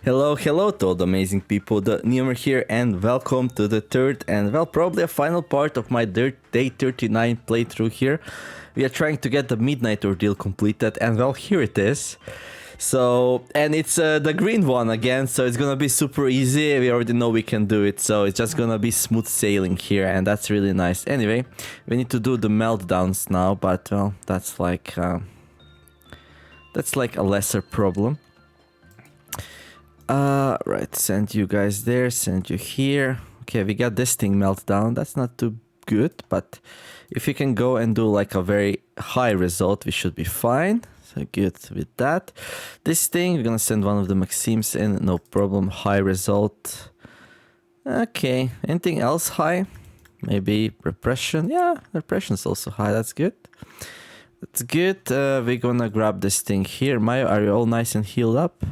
Hello to all the amazing people, the Neomer here, and welcome to the third and, well, probably a final part of my day 39 playthrough here. We are trying to get the Midnight Ordeal completed, and, well, here it is. So, and it's the green one again, so it's gonna be super easy. We already know we can do it, so it's just gonna be smooth sailing here, and that's really nice. Anyway, we need to do the meltdowns now, but, well, that's like a lesser problem. Right, send you guys there, send you here. Okay, we got this thing meltdown. That's not too good, but if you can go and do like a very high result, we should be fine. So good with that. This thing, we're gonna send one of the Maxims in, no problem. High result. Okay, anything else high? Maybe repression. Yeah, repression's also high. That's good. That's good. We're gonna grab this thing here. Mayo, are you all nice and healed up?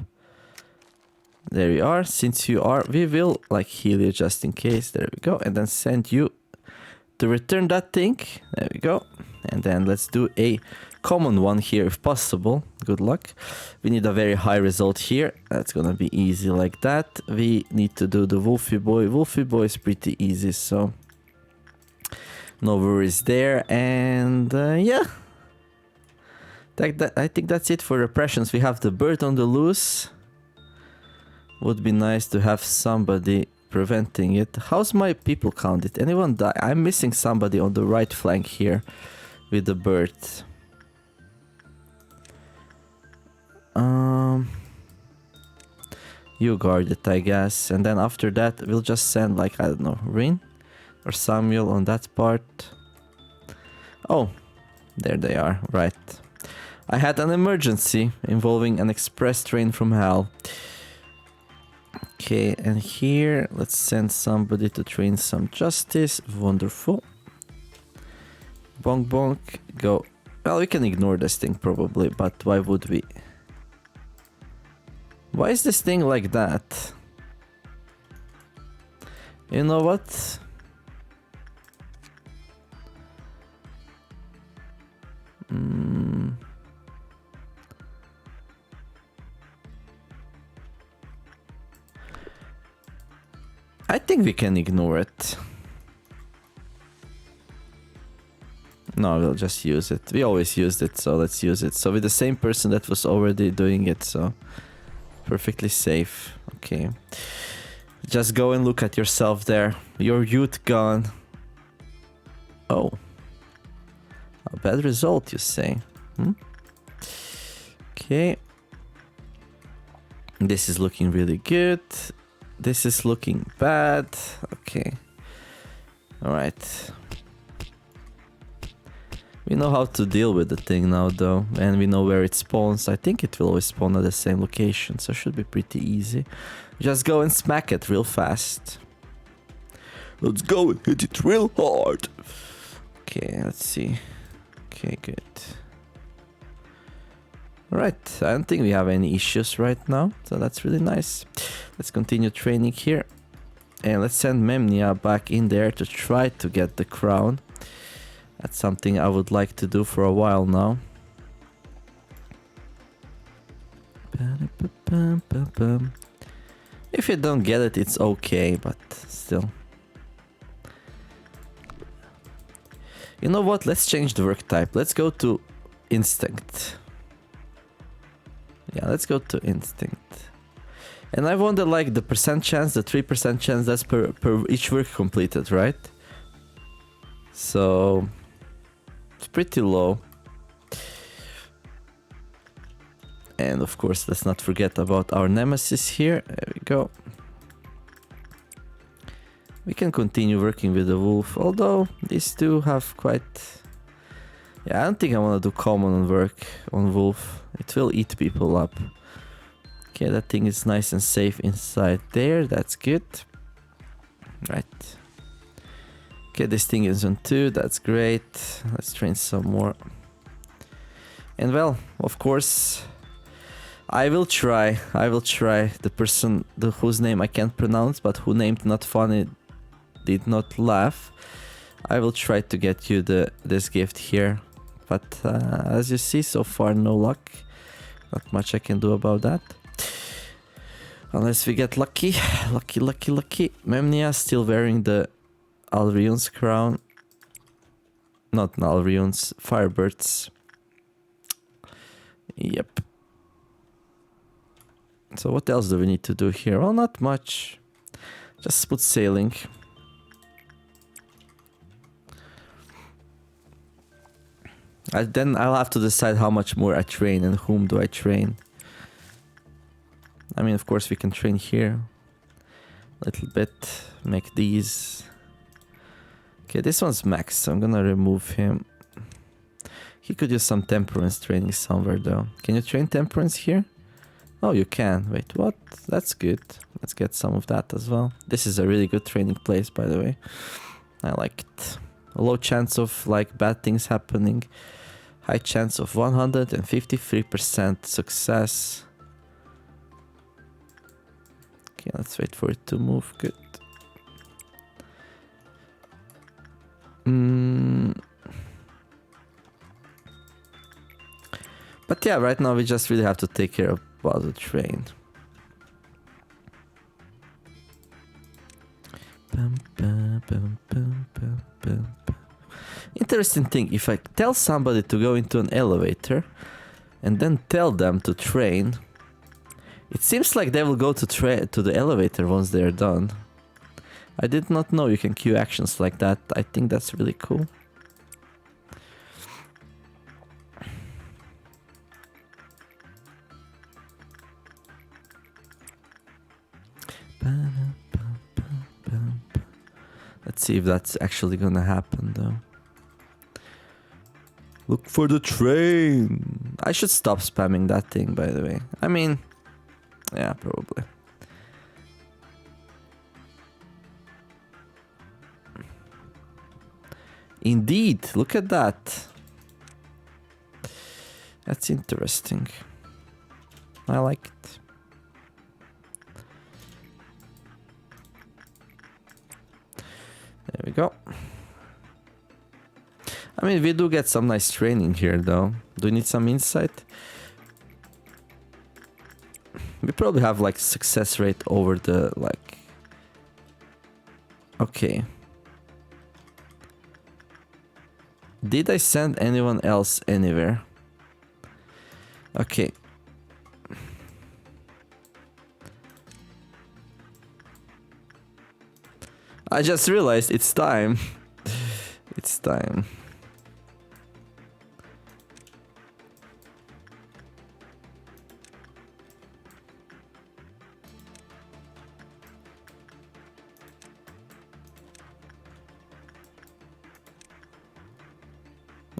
There you are. Since you are, we will like heal you just in case. There we go. And then send you to return that thing. There we go. And then let's do a common one here if possible. Good luck. We need a very high result here. That's gonna be easy like that. We need to do the Wolfie Boy. Wolfie Boy is pretty easy, so no worries there. And yeah, I think that's it for repressions. We have the bird on the loose. Would be nice to have somebody preventing it. How's my people count? Did anyone die? I'm missing somebody on the right flank here with the bird. You guard it, I guess. And then after that, we'll just send like, I don't know, Rin or Samuel on that part. Oh, there they are. Right. I had an emergency involving an express train from hell. Okay, and here, let's send somebody to train some justice. Wonderful. Bonk bonk, go. Well, we can ignore this thing probably, but why would we? Why is this thing like that? You know what? I think we can ignore it. No, we'll just use it. We always used it, so let's use it. So with the same person that was already doing it, so perfectly safe. Okay. Just go and look at yourself there. Your youth gone. Oh. A bad result, you say? Okay. This is looking really good. This is looking bad. Okay. Alright. We know how to deal with the thing now though. And we know where it spawns. I think it will always spawn at the same location. So it should be pretty easy. Just go and smack it real fast. Let's go and hit it real hard. Okay, let's see. Okay, good. Alright, I don't think we have any issues right now, so that's really nice. Let's continue training here. And let's send Memnia back in there to try to get the crown. That's something I would like to do for a while now. If you don't get it, it's okay, but still. You know what, let's change the work type. Let's go to Instinct. Yeah, let's go to Instinct. And I wonder, like, the percent chance, the 3% chance, that's per each work completed, right? So it's pretty low. And of course, let's not forget about our nemesis here. There we go. We can continue working with the wolf, although these two have quite... Yeah, I don't think I want to do common work on wolf. It will eat people up. Okay, that thing is nice and safe inside there. That's good. Right. Okay, this thing is on 2. That's great. Let's train some more. And, well, of course, I will try. The person whose name I can't pronounce, but who named Not Funny did not laugh. I will try to get you this gift here. But as you see, so far no luck. Not much I can do about that. Unless we get lucky. Lucky. Memnia still wearing the Alrion's crown. Not Alrion's, Firebird's. Yep. So what else do we need to do here? Well, not much. Just put sailing. Then I'll have to decide how much more I train and whom do I train. I mean, of course, we can train here a little bit, make these. Okay, this one's max, so I'm gonna remove him. He could use some temperance training somewhere, though. Can you train temperance here? Oh, you can. Wait, what? That's good. Let's get some of that as well. This is a really good training place, by the way. I like it. A low chance of, like, bad things happening. High chance of 153% success. Okay, let's wait for it to move. Good. But yeah, right now we just really have to take care of the train. Interesting thing, if I tell somebody to go into an elevator and then tell them to train, it seems like they will go to the elevator once they're done. I did not know you can queue actions like that. I think that's really cool. Let's see if that's actually gonna happen, though. Look for the train. I should stop spamming that thing, by the way. I mean, yeah, probably. Indeed, look at that. That's interesting. I like it. There we go. I mean, we do get some nice training here, though. Do we need some insight? We probably have, like, success rate over the, like... Okay. Did I send anyone else anywhere? Okay. I just realized it's time. It's time.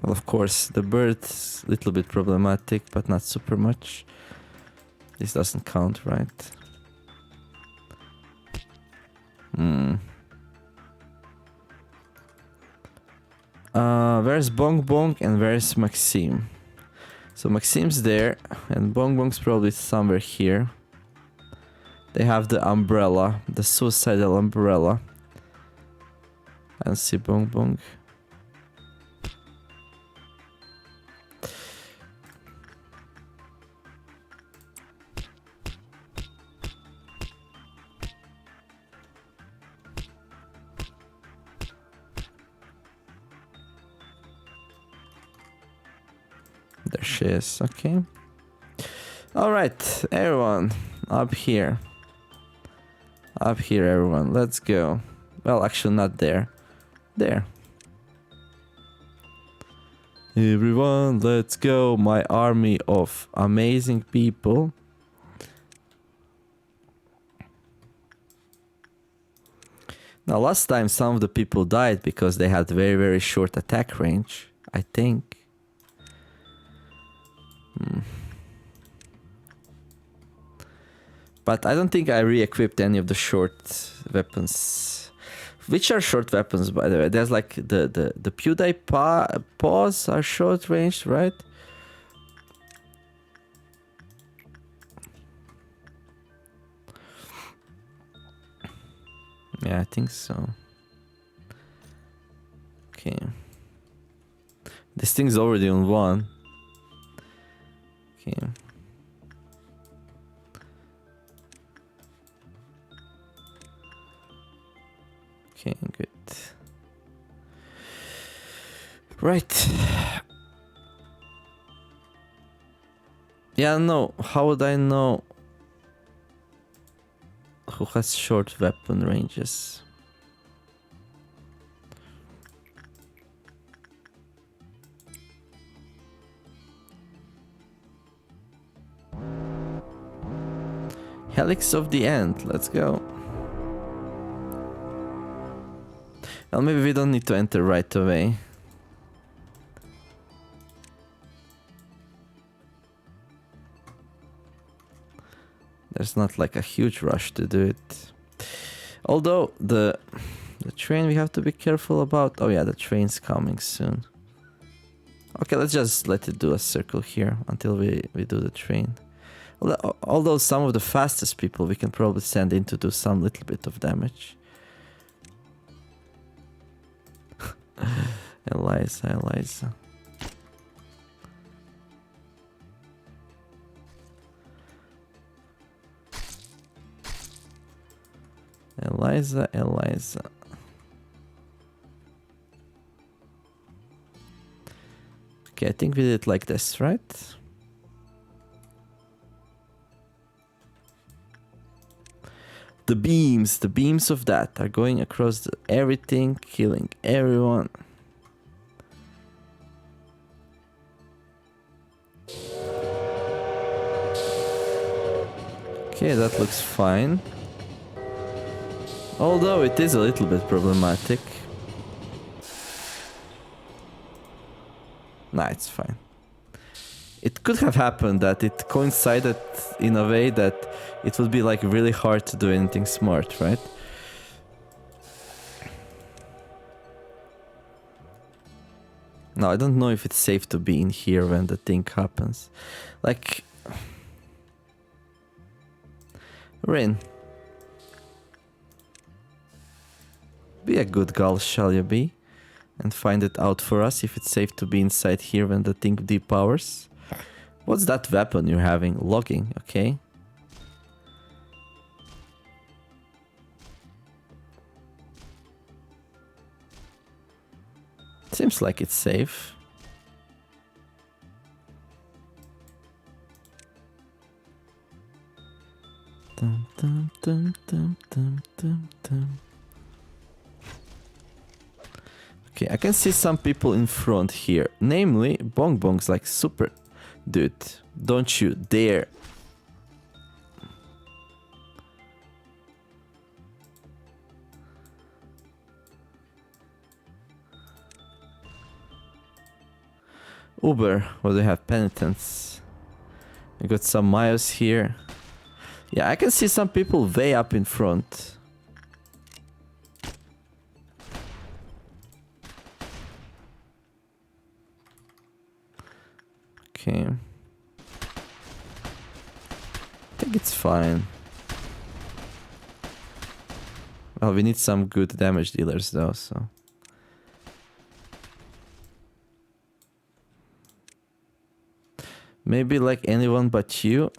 Well, of course, the bird's a little bit problematic, but not super much. This doesn't count, right? Where's Bong Bong and where's Maxime? So Maxime's there, and Bong Bong's probably somewhere here. They have the umbrella, the suicidal umbrella. I don't see Bong Bong. There she is, okay. Alright, everyone, up here. Up here, everyone, let's go. Well, actually not there. There. Everyone, let's go, my army of amazing people. Now, last time some of the people died because they had very, very short attack range, I think. But I don't think I re-equipped any of the short weapons. Which are short weapons, by the way? There's like the PewDiePie paws are short range, right? Yeah, I think so. Okay. This thing's already on 1. Okay. Right. Yeah, no. How would I know who has short weapon ranges? Helix of the End. Let's go. Well, maybe we don't need to enter right away. There's not like a huge rush to do it. Although the train we have to be careful about. Oh yeah, the train's coming soon. Okay, let's just let it do a circle here until we do the train. Although some of the fastest people we can probably send in to do some little bit of damage. Eliza. Eliza. Okay, I think we did it like this, right? The beams of that are going across everything, killing everyone. Okay, that looks fine. Although it is a little bit problematic. Nah, it's fine. It could have happened that it coincided in a way that it would be like really hard to do anything smart, right? Now, I don't know if it's safe to be in here when the thing happens. Like... Rin. Be a good girl, shall you be? And find it out for us if it's safe to be inside here when the thing depowers. What's that weapon you're having? Logging, okay. Seems like it's safe. Dum, dum, dum, dum, dum, dum, dum. Okay, I can see some people in front here. Namely, Bong Bong's like super... Dude, don't you dare. Uber, what do they have? Penitence. I got some miles here. Yeah, I can see some people way up in front. Okay. I think it's fine. Well, we need some good damage dealers though, so... Maybe like anyone but you.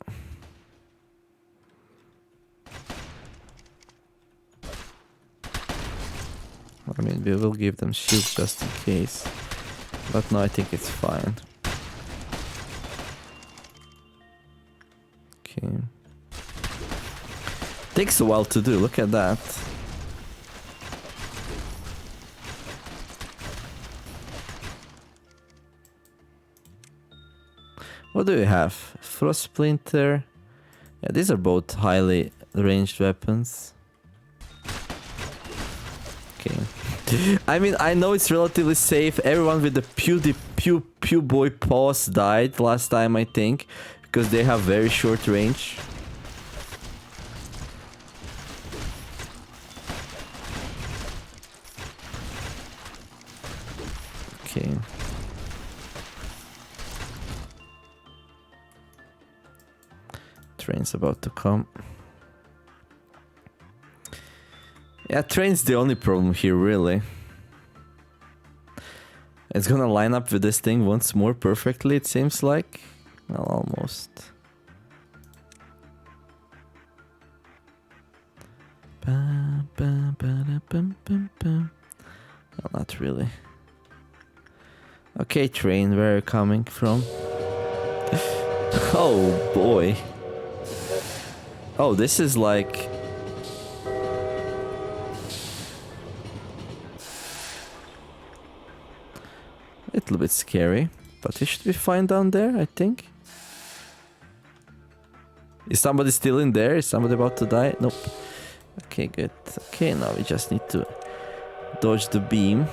I mean, we will give them shields just in case. But no, I think it's fine. Okay. Takes a while to do, look at that. What do we have? Frost Splinter. Yeah, these are both highly ranged weapons. Okay. I mean, I know it's relatively safe. Everyone with the Pew Boy paws died last time, I think. Because they have very short range. Okay. Train's about to come. Yeah, train's the only problem here, really. It's gonna line up with this thing once more perfectly, it seems like. Well, almost. Well, not really. Okay, train, where are you coming from? Oh boy. Oh, this is like... a little bit scary, but we should be fine down there, I think. Is somebody still in there? Is somebody about to die? Nope. Okay, good. Okay, now we just need to dodge the beam.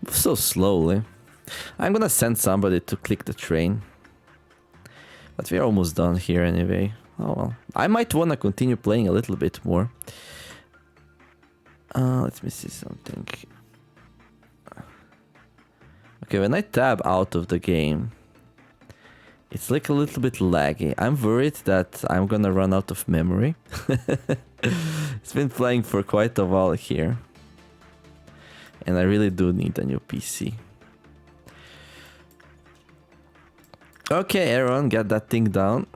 So slowly. I'm gonna send somebody to click the train. But we're almost done here anyway. Oh well. I might wanna continue playing a little bit more. Let me see something. Okay, when I tab out of the game, it's like a little bit laggy. I'm worried that I'm gonna run out of memory. It's been playing for quite a while here. And I really do need a new PC. Okay, everyone, get that thing down.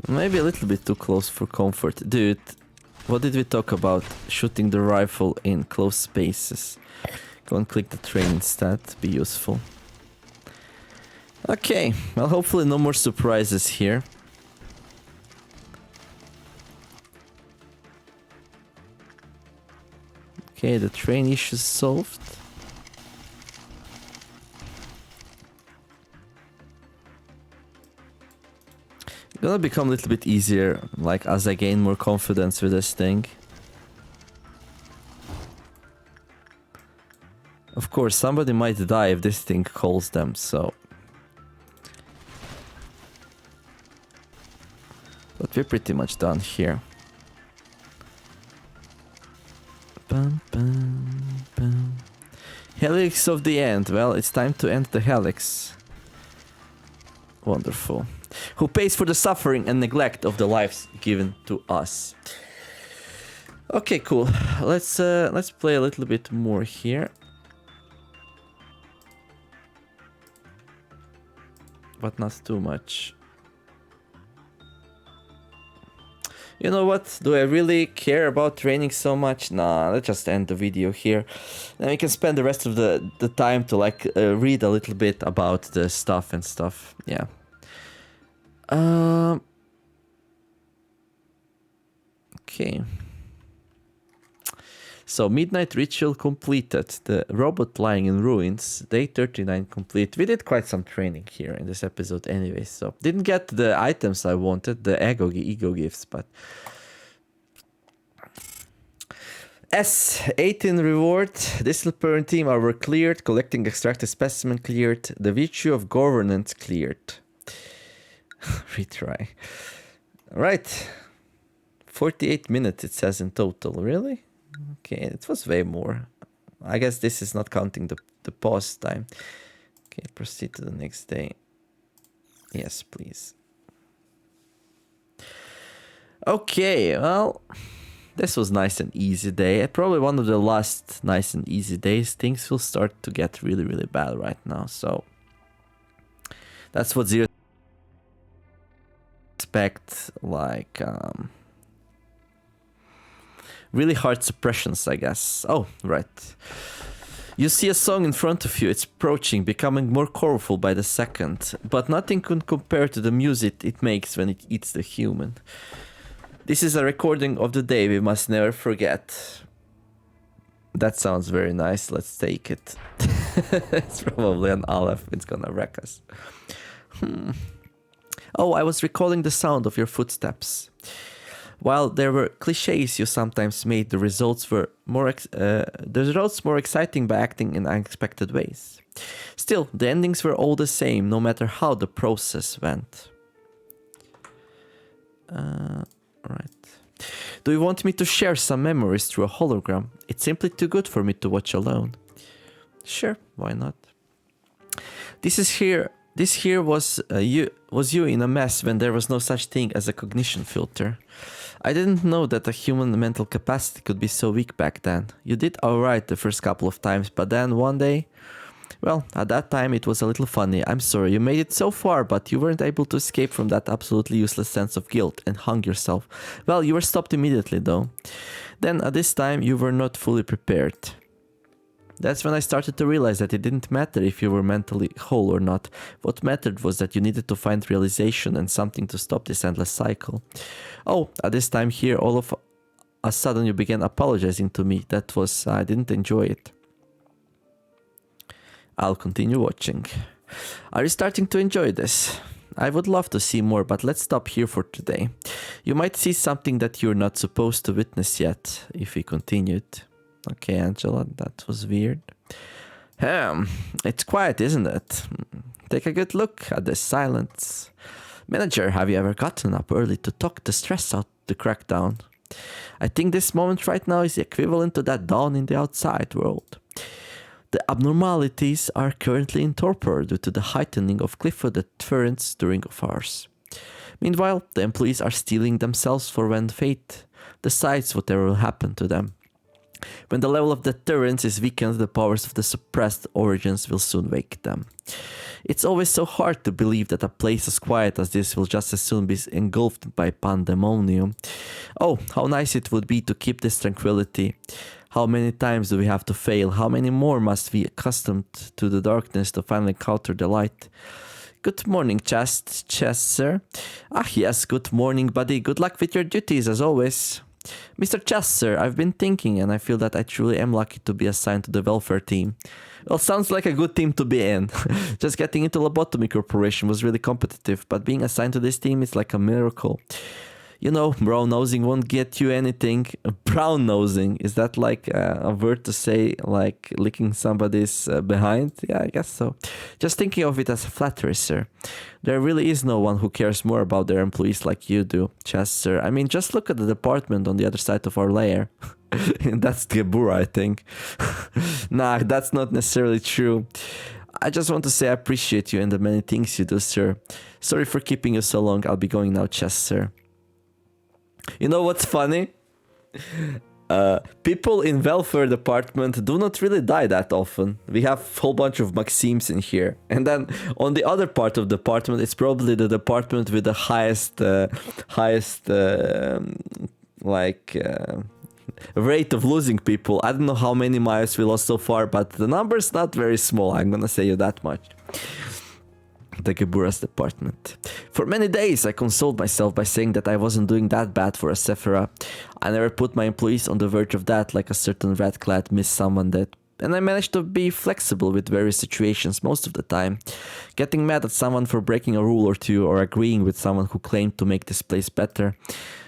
Maybe a little bit too close for comfort. Dude, what did we talk about? Shooting the rifle in close spaces. Go and click the train instead, be useful. Okay, well hopefully no more surprises here. Okay, the train issue is solved. Gonna become a little bit easier, like as I gain more confidence with this thing. Of course, somebody might die if this thing calls them, so... But we're pretty much done here. Bum, bum, bum. Helix of the end. Well, it's time to end the helix. Wonderful. Who pays for the suffering and neglect of the lives given to us. Okay, cool. Let's play a little bit more here. But not too much. You know what? Do I really care about training so much? Nah, let's just end the video here. Then we can spend the rest of the time to like read a little bit about the stuff and stuff. Yeah. Okay. So, Midnight Ritual completed. The robot lying in ruins. Day 39 complete. We did quite some training here in this episode anyway, so didn't get the items I wanted, the ego gifts, but... S18 reward. Discipline team hour cleared. Collecting extracted specimen cleared. The virtue of governance cleared. Retry. Right. 48 minutes it says in total. Really? Okay, it was way more. I guess this is not counting the pause time. Okay, proceed to the next day. Yes, please. Okay, well, this was nice and easy day. Probably one of the last nice and easy days. Things will start to get really, really bad right now. So that's what Zero expect, like really hard suppressions, I guess. Oh, right. You see a song in front of you, it's approaching, becoming more colorful by the second, but nothing can compare to the music it makes when it eats the human. This is a recording of the day we must never forget. That sounds very nice, let's take it. It's probably an Aleph, it's gonna wreck us. Oh, I was recalling the sound of your footsteps. While there were cliches you sometimes made, the results more exciting by acting in unexpected ways. Still, the endings were all the same, no matter how the process went. Right. Do you want me to share some memories through a hologram? It's simply too good for me to watch alone. Sure, why not? This here was you in a mess when there was no such thing as a cognition filter. I didn't know that a human mental capacity could be so weak back then. You did alright the first couple of times, but then one day, Well, at that time it was a little funny. I'm sorry, you made it so far, but you weren't able to escape from that absolutely useless sense of guilt and hung yourself. Well, you were stopped immediately though. Then at this time you were not fully prepared. That's when I started to realize that it didn't matter if you were mentally whole or not. What mattered was that you needed to find realization and something to stop this endless cycle. Oh, at this time here, all of a sudden you began apologizing to me. That was... I didn't enjoy it. I'll continue watching. Are you starting to enjoy this? I would love to see more, but let's stop here for today. You might see something that you're not supposed to witness yet, if we continued. Okay, Angela, that was weird. It's quiet, isn't it? Take a good look at this silence. Manager, have you ever gotten up early to talk the stress out the crackdown? I think this moment right now is equivalent to that dawn in the outside world. The abnormalities are currently in torpor due to the heightening of Clifford deterrence during hours. Meanwhile, the employees are steeling themselves for when fate decides whatever will happen to them. When the level of deterrence is weakened, the powers of the suppressed origins will soon wake them. It's always so hard to believe that a place as quiet as this will just as soon be engulfed by pandemonium. Oh, how nice it would be to keep this tranquility. How many times do we have to fail? How many more must we be accustomed to the darkness to finally encounter the light? Good morning, Chester. Ah yes, good morning, buddy. Good luck with your duties as always. Mr. Chester, I've been thinking and I feel that I truly am lucky to be assigned to the welfare team. Well, sounds like a good team to be in. Just getting into Lobotomy Corporation was really competitive, but being assigned to this team is like a miracle. You know, brown-nosing won't get you anything. Brown-nosing, is that like a word to say, like licking somebody's behind? Yeah, I guess so. Just thinking of it as a flattery, sir. There really is no one who cares more about their employees like you do, Chester. I mean, just look at the department on the other side of our lair. That's Gebura, I think. Nah, that's not necessarily true. I just want to say I appreciate you and the many things you do, sir. Sorry for keeping you so long. I'll be going now, Chester. You know what's funny? People in welfare department do not really die that often. We have a whole bunch of Maxims in here. And then on the other part of the department, it's probably the department with the highest rate of losing people. I don't know how many miles we lost so far, but the number's not very small. I'm gonna say you that much. The Gebura's department. For many days I consoled myself by saying that I wasn't doing that bad for a Sephira. I never put my employees on the verge of that like a certain red-clad Miss Someone did. And I managed to be flexible with various situations most of the time. Getting mad at someone for breaking a rule or two, or agreeing with someone who claimed to make this place better.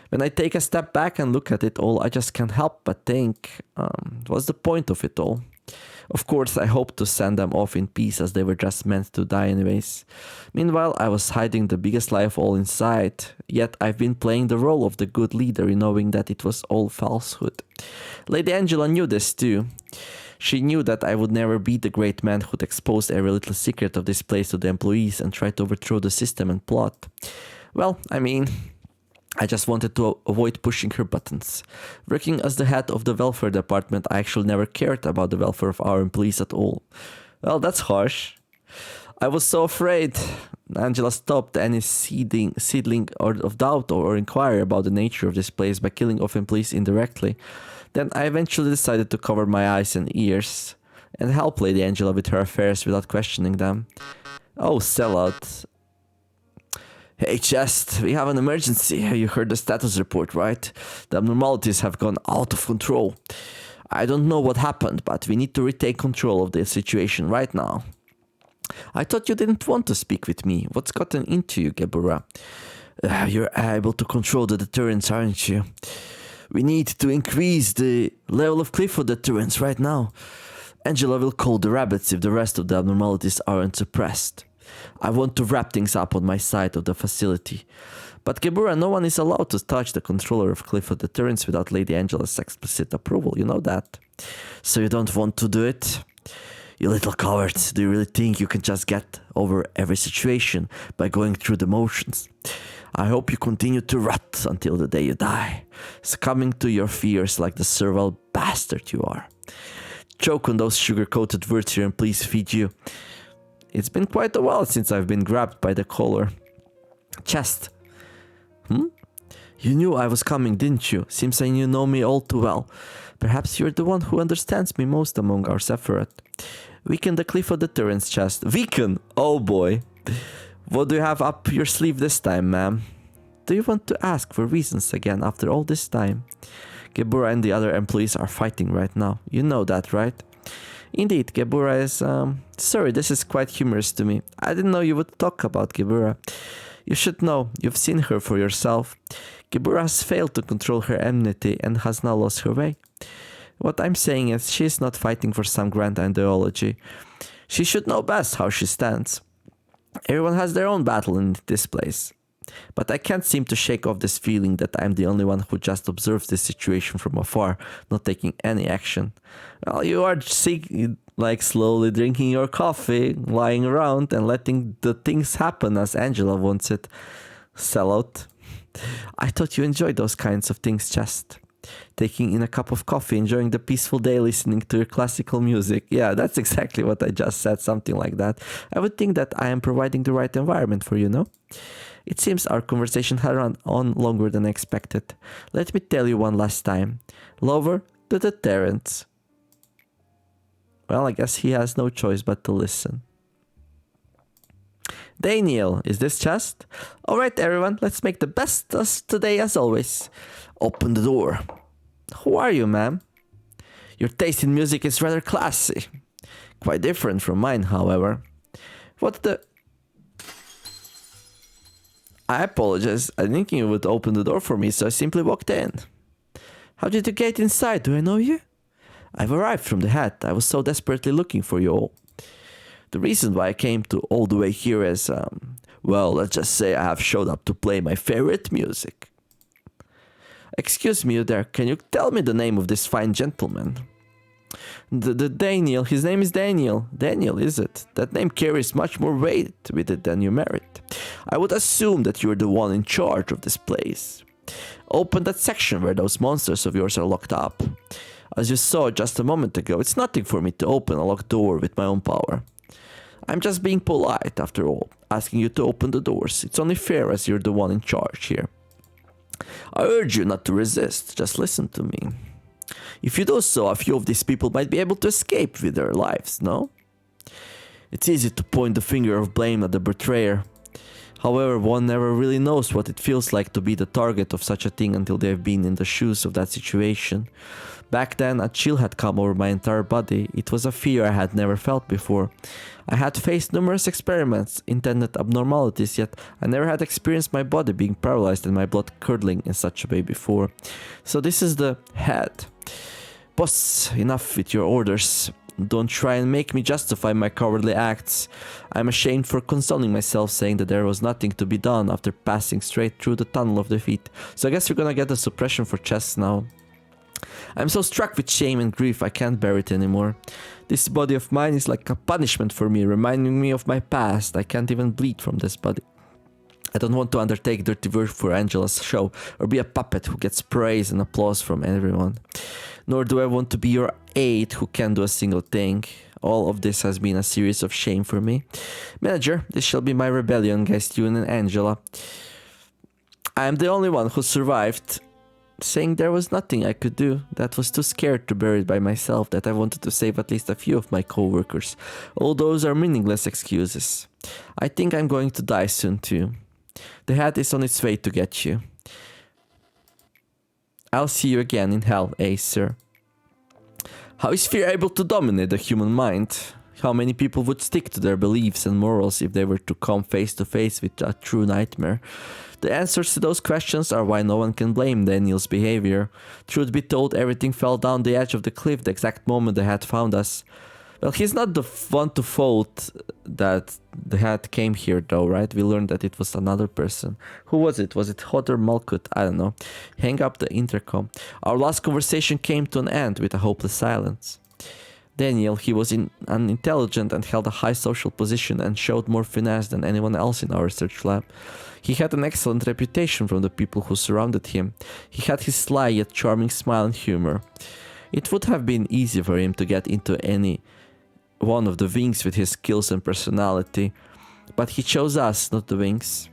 When I take a step back and look at it all, I just can't help but think, what's the point of it all? Of course, I hoped to send them off in peace as they were just meant to die anyways. Meanwhile, I was hiding the biggest lie of all inside. Yet I've been playing the role of the good leader, knowing that it was all falsehood. Lady Angela knew this too. She knew that I would never be the great man who'd expose every little secret of this place to the employees and try to overthrow the system and plot. Well, I mean, I just wanted to avoid pushing her buttons. Working as the head of the welfare department, I actually never cared about the welfare of our employees at all. Well, that's harsh. I was so afraid. Angela stopped any seedling of doubt or inquiry about the nature of this place by killing off employees indirectly. Then I eventually decided to cover my eyes and ears and help Lady Angela with her affairs without questioning them. Oh, sellout. Hey Chest, we have an emergency. You heard the status report, right? The abnormalities have gone out of control. I don't know what happened, but we need to retake control of the situation right now. I thought you didn't want to speak with me. What's gotten into you, Gebura? You're able to control the deterrence, aren't you? We need to increase the level of Clifford deterrence right now. Angela will call the rabbits if the rest of the abnormalities aren't suppressed. I want to wrap things up on my side of the facility. But Gebura, no one is allowed to touch the controller of Clifford Deterrence without Lady Angela's explicit approval, you know that. So you don't want to do it? You little cowards, do you really think you can just get over every situation by going through the motions? I hope you continue to rot until the day you die, succumbing to your fears like the servile bastard you are. choke on those sugar-coated words here and please feed you. It's been quite a while since I've been grabbed by the collar. Chest. You knew I was coming, didn't you? Seems like you know me all too well. Perhaps you're the one who understands me most among our Sephiroth. Weaken the cliff of deterrence, Chest. Weaken! Oh boy. What do you have up your sleeve this time, ma'am? Do you want to ask for reasons again after all this time? Gebura and the other employees are fighting right now. You know that, right? Indeed, Gebura is... Sorry, this is quite humorous to me. I didn't know you would talk about Gebura. You should know, you've seen her for yourself. Gebura has failed to control her enmity and has now lost her way. What I'm saying is, she is not fighting for some grand ideology. She should know best how she stands. Everyone has their own battle in this place. But I can't seem to shake off this feeling that I'm the only one who just observes this situation from afar, not taking any action. Well, you are slowly drinking your coffee, lying around and letting the things happen as Angela wants it. Sellout. I thought you enjoyed those kinds of things, Chest. Taking in a cup of coffee, enjoying the peaceful day, listening to your classical music. Yeah, that's exactly what I just said, something like that. I would think that I am providing the right environment for you, no? It seems our conversation had run on longer than expected. Let me tell you one last time. Lower the deterrence. Well, I guess he has no choice but to listen. Daniel, is this Chest? Alright everyone, let's make the best of today as always. Open the door. Who are you, ma'am? Your taste in music is rather classy. Quite different from mine, however. What the... I apologize. I didn't think you would open the door for me, so I simply walked in. How did you get inside? Do I know you? I've arrived from the hat. I was so desperately looking for you all. The reason why I came to all the way here is, well, let's just say I have showed up to play my favorite music. Excuse me there, can you tell me the name of this fine gentleman? The Daniel, his name is Daniel. Daniel, is it? That name carries much more weight with it than you merit. I would assume that you're the one in charge of this place. Open that section where those monsters of yours are locked up. As you saw just a moment ago, it's nothing for me to open a locked door with my own power. I'm just being polite, after all, asking you to open the doors. It's only fair as you're the one in charge here. I urge you not to resist, just listen to me. If you do so, a few of these people might be able to escape with their lives, no? It's easy to point the finger of blame at the betrayer. However, one never really knows what it feels like to be the target of such a thing until they've been in the shoes of that situation. Back then, a chill had come over my entire body. It was a fear I had never felt before. I had faced numerous experiments, intended abnormalities, yet I never had experienced my body being paralyzed and my blood curdling in such a way before. So this is the head. Boss, enough with your orders. Don't try and make me justify my cowardly acts. I'm ashamed for consoling myself saying that there was nothing to be done after passing straight through the tunnel of defeat. So I guess we're gonna get a suppression for chests now. I'm so struck with shame and grief I can't bear it anymore. This body of mine is like a punishment for me, reminding me of my past. I can't even bleed from this body. I don't want to undertake dirty work for Angela's show or be a puppet who gets praise and applause from everyone. Nor do I want to be your aide who can't do a single thing. All of this has been a series of shame for me. Manager, this shall be my rebellion against you and Angela. I am the only one who survived, saying there was nothing I could do, that was too scared to bear it by myself, that I wanted to save at least a few of my co-workers. All those are meaningless excuses. I think I'm going to die soon too. The hat is on its way to get you. I'll see you again in hell, sir. How is fear able to dominate the human mind? How many people would stick to their beliefs and morals if they were to come face to face with a true nightmare? The answers to those questions are why no one can blame Daniel's behavior. Truth be told, everything fell down the edge of the cliff the exact moment the hat found us. Well, he's not the one to fault that the hat came here though, right? We learned that it was another person. Who was it? Was it Hot or Malkut? I don't know. Hang up the intercom. Our last conversation came to an end with a hopeless silence. Daniel, he was unintelligent and held a high social position and showed more finesse than anyone else in our research lab. He had an excellent reputation from the people who surrounded him. He had his sly yet charming smile and humor. It would have been easy for him to get into any one of the wings with his skills and personality, but he chose us, not the wings.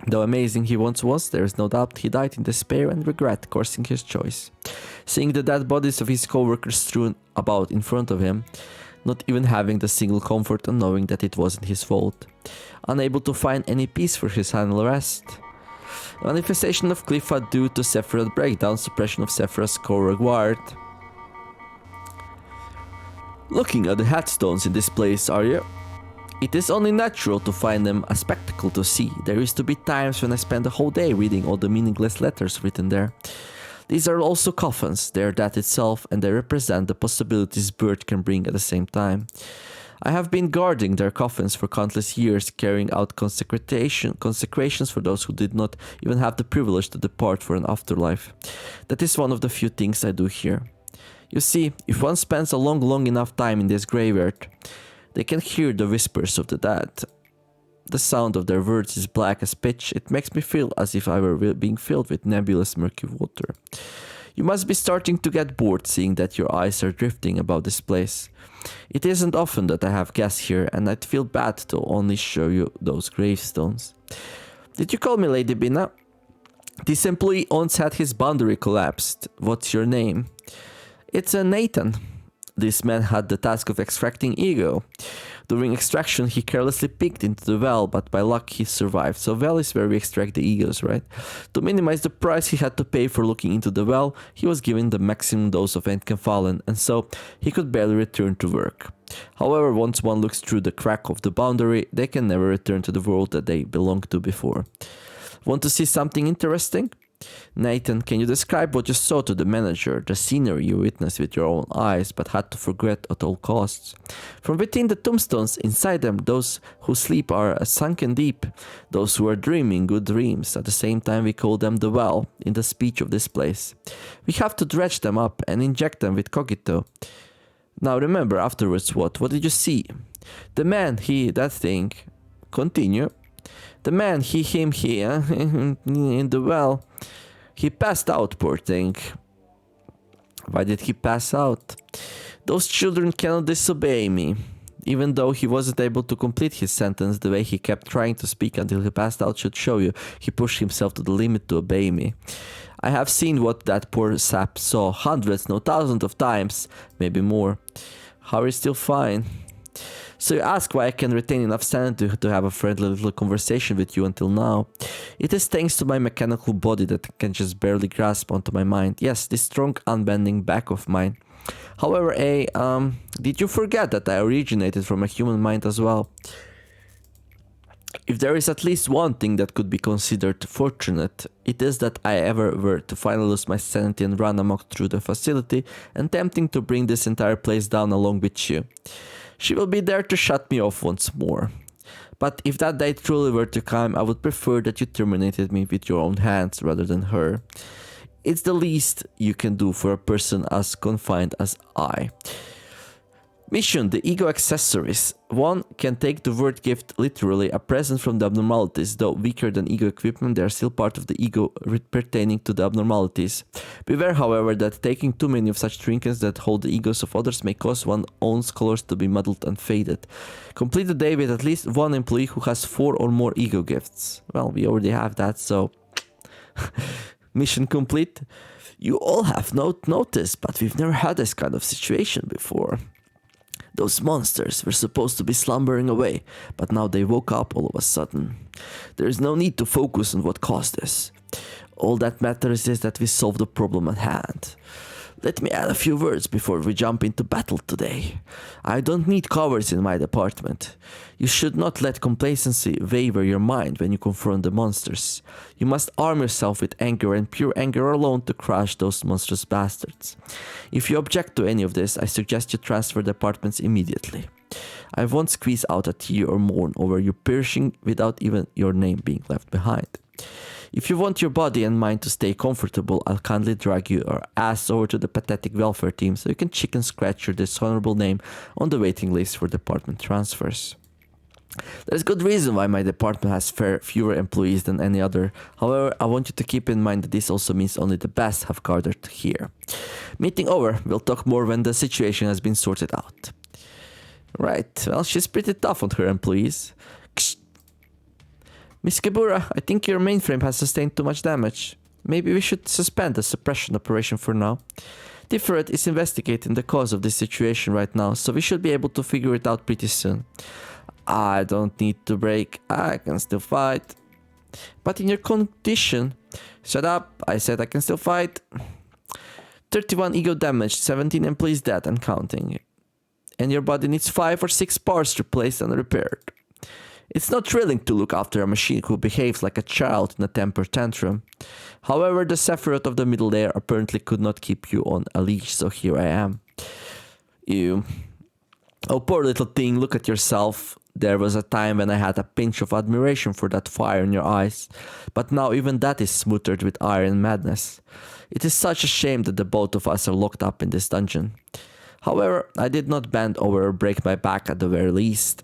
Though amazing he once was, there is no doubt he died in despair and regret coursing his choice. Seeing the dead bodies of his co-workers strewn about in front of him, not even having the single comfort in knowing that it wasn't his fault. Unable to find any peace for his final rest. Manifestation of Cliffa due to Sephiroth breakdown, suppression of Sephiroth's core guard. Looking at the headstones in this place, are you? It is only natural to find them a spectacle to see. There used to be times when I spent the whole day reading all the meaningless letters written there. These are also coffins, they are death itself, and they represent the possibilities birth can bring at the same time. I have been guarding their coffins for countless years, carrying out consecrations for those who did not even have the privilege to depart for an afterlife. That is one of the few things I do here. You see, if one spends a long enough time in this graveyard, they can hear the whispers of the dead. The sound of their words is black as pitch. It makes me feel as if I were being filled with nebulous murky water. You must be starting to get bored seeing that your eyes are drifting about this place. It isn't often that I have guests here, and I'd feel bad to only show you those gravestones. Did you call me Lady Bina? This employee once had his boundary collapsed. What's your name? It's Nathan. This man had the task of extracting ego. During extraction, he carelessly peeked into the well, but by luck he survived. So well is where we extract the egos, right? To minimize the price he had to pay for looking into the well, he was given the maximum dose of Enkenfallen, and so he could barely return to work. However, once one looks through the crack of the boundary, they can never return to the world that they belonged to before. Want to see something interesting? Nathan, can you describe what you saw to the manager, the scenery you witnessed with your own eyes but had to forget at all costs? From within the tombstones, inside them, those who sleep are sunken deep, those who are dreaming good dreams. At the same time, we call them the well, in the speech of this place. We have to dredge them up and inject them with cogito. Now remember afterwards what did you see? The man, he, that thing. Continue. The man, he, him, he, in the well. He passed out, poor thing. Why did he pass out? Those children cannot disobey me. Even though he wasn't able to complete his sentence, the way he kept trying to speak until he passed out should show you he pushed himself to the limit to obey me. I have seen what that poor sap saw hundreds, no thousands of times, maybe more. How is still fine? So you ask why I can retain enough sanity to have a friendly little conversation with you until now. It is thanks to my mechanical body that can just barely grasp onto my mind. Yes, this strong unbending back of mine. However, did you forget that I originated from a human mind as well? If there is at least one thing that could be considered fortunate, it is that I ever were to finally lose my sanity and run amok through the facility, attempting to bring this entire place down along with you. She will be there to shut me off once more. But if that day truly were to come, I would prefer that you terminated me with your own hands rather than her. It's the least you can do for a person as confined as I. Mission, the ego accessories. One can take the word gift literally, a present from the abnormalities. Though weaker than ego equipment, they are still part of the ego pertaining to the abnormalities. Beware, however, that taking too many of such trinkets that hold the egos of others may cause one's own colors to be muddled and faded. Complete the day with at least one employee who has 4 or more ego gifts. Well, we already have that, so... Mission complete. You all have noticed, but we've never had this kind of situation before. Those monsters were supposed to be slumbering away, but now they woke up all of a sudden. There is no need to focus on what caused this. All that matters is that we solve the problem at hand. Let me add a few words before we jump into battle today. I don't need cowards in my department. You should not let complacency waver your mind when you confront the monsters. You must arm yourself with anger and pure anger alone to crush those monstrous bastards. If you object to any of this, I suggest you transfer departments immediately. I won't squeeze out a tear or mourn over you perishing without even your name being left behind. If you want your body and mind to stay comfortable, I'll kindly drag your ass over to the pathetic welfare team so you can chicken scratch your dishonorable name on the waiting list for department transfers. There's good reason why my department has fewer employees than any other. However, I want you to keep in mind that this also means only the best have gathered here. Meeting over, we'll talk more when the situation has been sorted out. Right, well, she's pretty tough on her employees. Ksh. Miss Kibura, I think your mainframe has sustained too much damage. Maybe we should suspend the suppression operation for now. DeathRayzzz is investigating the cause of this situation right now, so we should be able to figure it out pretty soon. I don't need to break, I can still fight. But in your condition... Shut up, I said I can still fight. 31 ego damage, 17 employees dead and counting. And your body needs 5 or 6 parts replaced and repaired. It's not thrilling to look after a machine who behaves like a child in a temper tantrum. However, the Sephiroth of the middle layer apparently could not keep you on a leash, so here I am. You... Oh, poor little thing, look at yourself. There was a time when I had a pinch of admiration for that fire in your eyes, but now even that is smothered with iron madness. It is such a shame that the both of us are locked up in this dungeon. However, I did not bend over or break my back at the very least.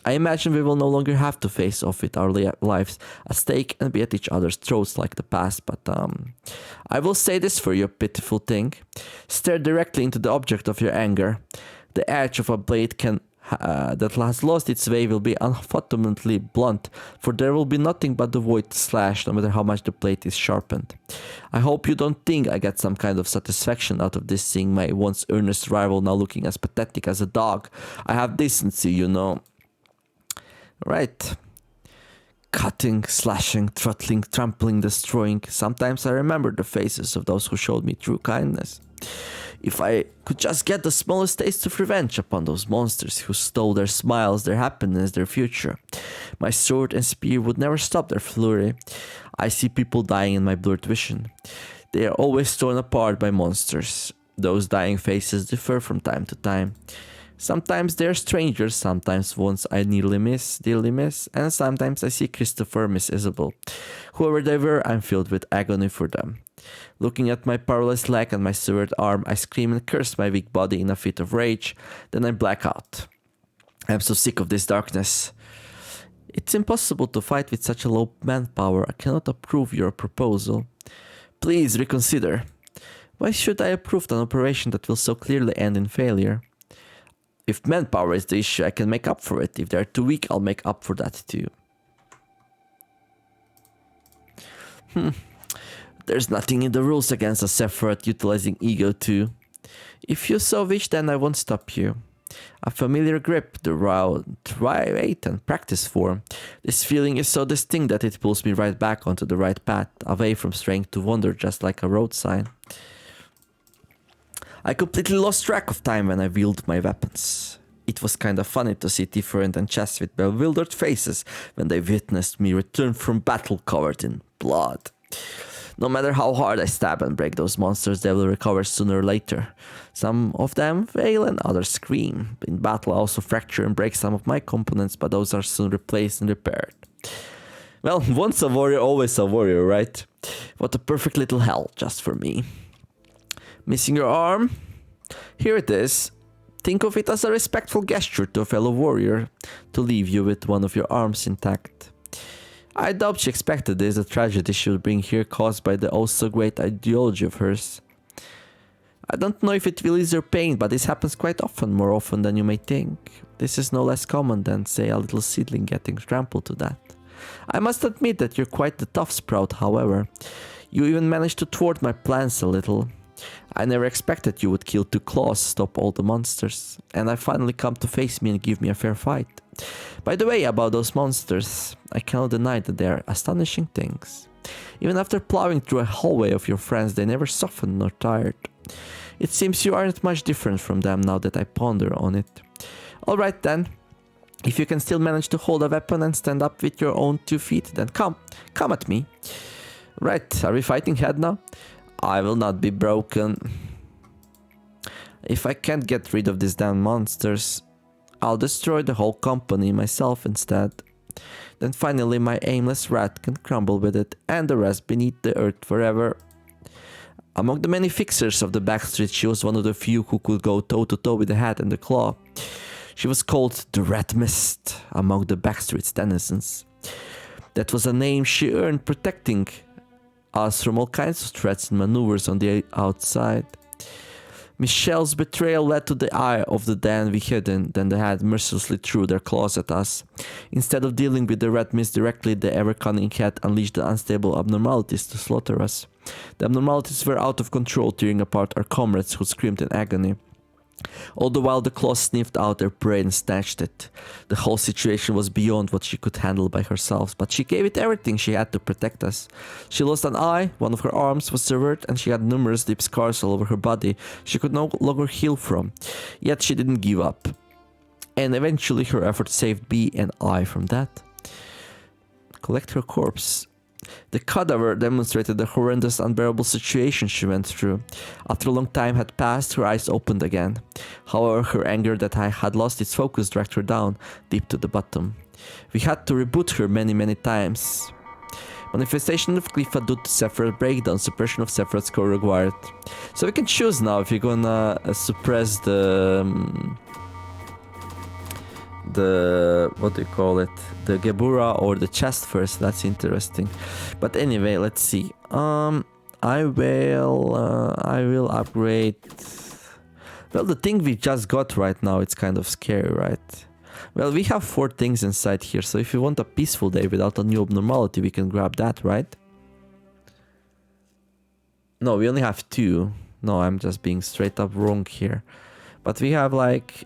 I imagine we will no longer have to face off with our lives at stake and be at each other's throats like the past, but I will say this for you, pitiful thing. Stare directly into the object of your anger. The edge of a blade that has lost its way will be unfortunately blunt, for there will be nothing but the void to slash no matter how much the blade is sharpened. I hope you don't think I get some kind of satisfaction out of this, seeing my once earnest rival now looking as pathetic as a dog. I have decency, you know. Right. Cutting, slashing, throttling, trampling, destroying. Sometimes I remember the faces of those who showed me true kindness. If I could just get the smallest taste of revenge upon those monsters who stole their smiles, their happiness, their future, my sword and spear would never stop their flurry. I see people dying in my blurred vision. They are always torn apart by monsters. Those dying faces differ from time to time. Sometimes they're strangers, sometimes ones I dearly miss, and sometimes I see Christopher, Miss Isabel. Whoever they were, I'm filled with agony for them. Looking at my powerless leg and my severed arm, I scream and curse my weak body in a fit of rage, then I black out. I'm so sick of this darkness. It's impossible to fight with such a low manpower. I cannot approve your proposal. Please reconsider. Why should I approve an operation that will so clearly end in failure? If manpower is the issue, I can make up for it. If they're too weak, I'll make up for that too. There's nothing in the rules against a Sephiroth utilizing ego too. If you so wish, then I won't stop you. A familiar grip, the right and practice form. This feeling is so distinct that it pulls me right back onto the right path, away from strength to wonder, just like a road sign. I completely lost track of time when I wielded my weapons. It was kinda funny to see DeathRayzzz and Chess with bewildered faces when they witnessed me return from battle covered in blood. No matter how hard I stab and break those monsters, they will recover sooner or later. Some of them fail and others scream. In battle I also fracture and break some of my components, but those are soon replaced and repaired. Well, once a warrior, always a warrior, right? What a perfect little hell just for me. Missing your arm? Here it is. Think of it as a respectful gesture to a fellow warrior, to leave you with one of your arms intact. I doubt she expected this, a tragedy she would bring here caused by the also great ideology of hers. I don't know if it will ease your pain, but this happens quite often, more often than you may think. This is no less common than, say, a little seedling getting trampled to death. I must admit that you're quite the tough sprout, however. You even managed to thwart my plans a little. I never expected you would kill 2 claws, stop all the monsters, and I finally come to face me and give me a fair fight. By the way, about those monsters, I cannot deny that they are astonishing things. Even after plowing through a hallway of your friends, they never softened nor tired. It seems you aren't much different from them now that I ponder on it. Alright then, if you can still manage to hold a weapon and stand up with your own 2 feet, then come at me. Right, are we fighting head now? I will not be broken. If I can't get rid of these damn monsters, I'll destroy the whole company myself instead. Then finally my aimless rat can crumble with it and the rest beneath the earth forever. Among the many fixers of the backstreet, she was one of the few who could go toe to toe with the hat and the claw. She was called the Red Mist among the Backstreet's denizens. That was a name she earned protecting us from all kinds of threats and maneuvers on the outside. Michelle's betrayal led to the eye of the den we hidden, then they had mercilessly threw their claws at us. Instead of dealing with the Red Mist directly, the ever-cunning cat unleashed the unstable Abnormalities to slaughter us. The Abnormalities were out of control, tearing apart our comrades who screamed in agony. All the while the claws sniffed out their prey and snatched it. The whole situation was beyond what she could handle by herself, but she gave it everything she had to protect us. She lost an eye, one of her arms was severed, and she had numerous deep scars all over her body she could no longer heal from. Yet she didn't give up. And eventually her efforts saved B and I from that. Collect her corpse. The cadaver demonstrated the horrendous, unbearable situation she went through. After a long time had passed, her eyes opened again. However, her anger that I had lost its focus dragged her down, deep to the bottom. We had to reboot her many times. Manifestation of Cliffa due to Sephiroth breakdown, suppression of Sephiroth's core required. So we can choose now if you're gonna suppress the what do you call it, the Gebura or the chest first. That's interesting. But anyway, let's see. I will upgrade. Well, the thing we just got right now, it's kind of scary, right? Well, we have 4 things inside here, so if you want a peaceful day without a new abnormality, we can grab that, right? No, we only have 2. No, I'm just being straight up wrong here. But we have like...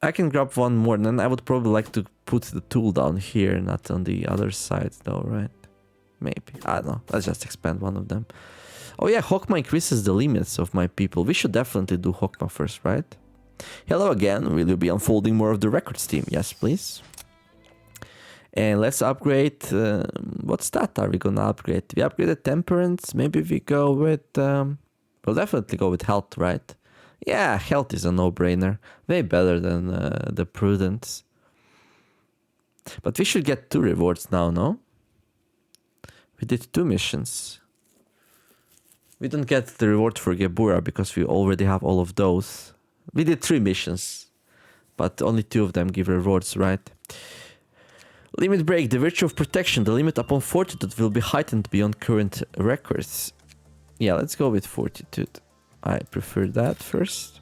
I can grab one more, and then I would probably like to put the tool down here, not on the other side though, right? Maybe. I don't know. Let's just expand one of them. Oh yeah, Hokma increases the limits of my people. We should definitely do Hokma first, right? Hello again. Will you be unfolding more of the records team? Yes, please. And let's upgrade... what stat are we gonna upgrade? We upgraded Temperance. Maybe we go with... we'll definitely go with Health, right? Yeah, Health is a no-brainer. Way better than the Prudence. But we should get 2 rewards now, no? We did 2 missions. We don't get the reward for Gebura because we already have all of those. We did 3 missions, but only 2 of them give rewards, right? Limit break, the virtue of protection. The limit upon fortitude will be heightened beyond current records. Yeah, let's go with fortitude. I prefer that first.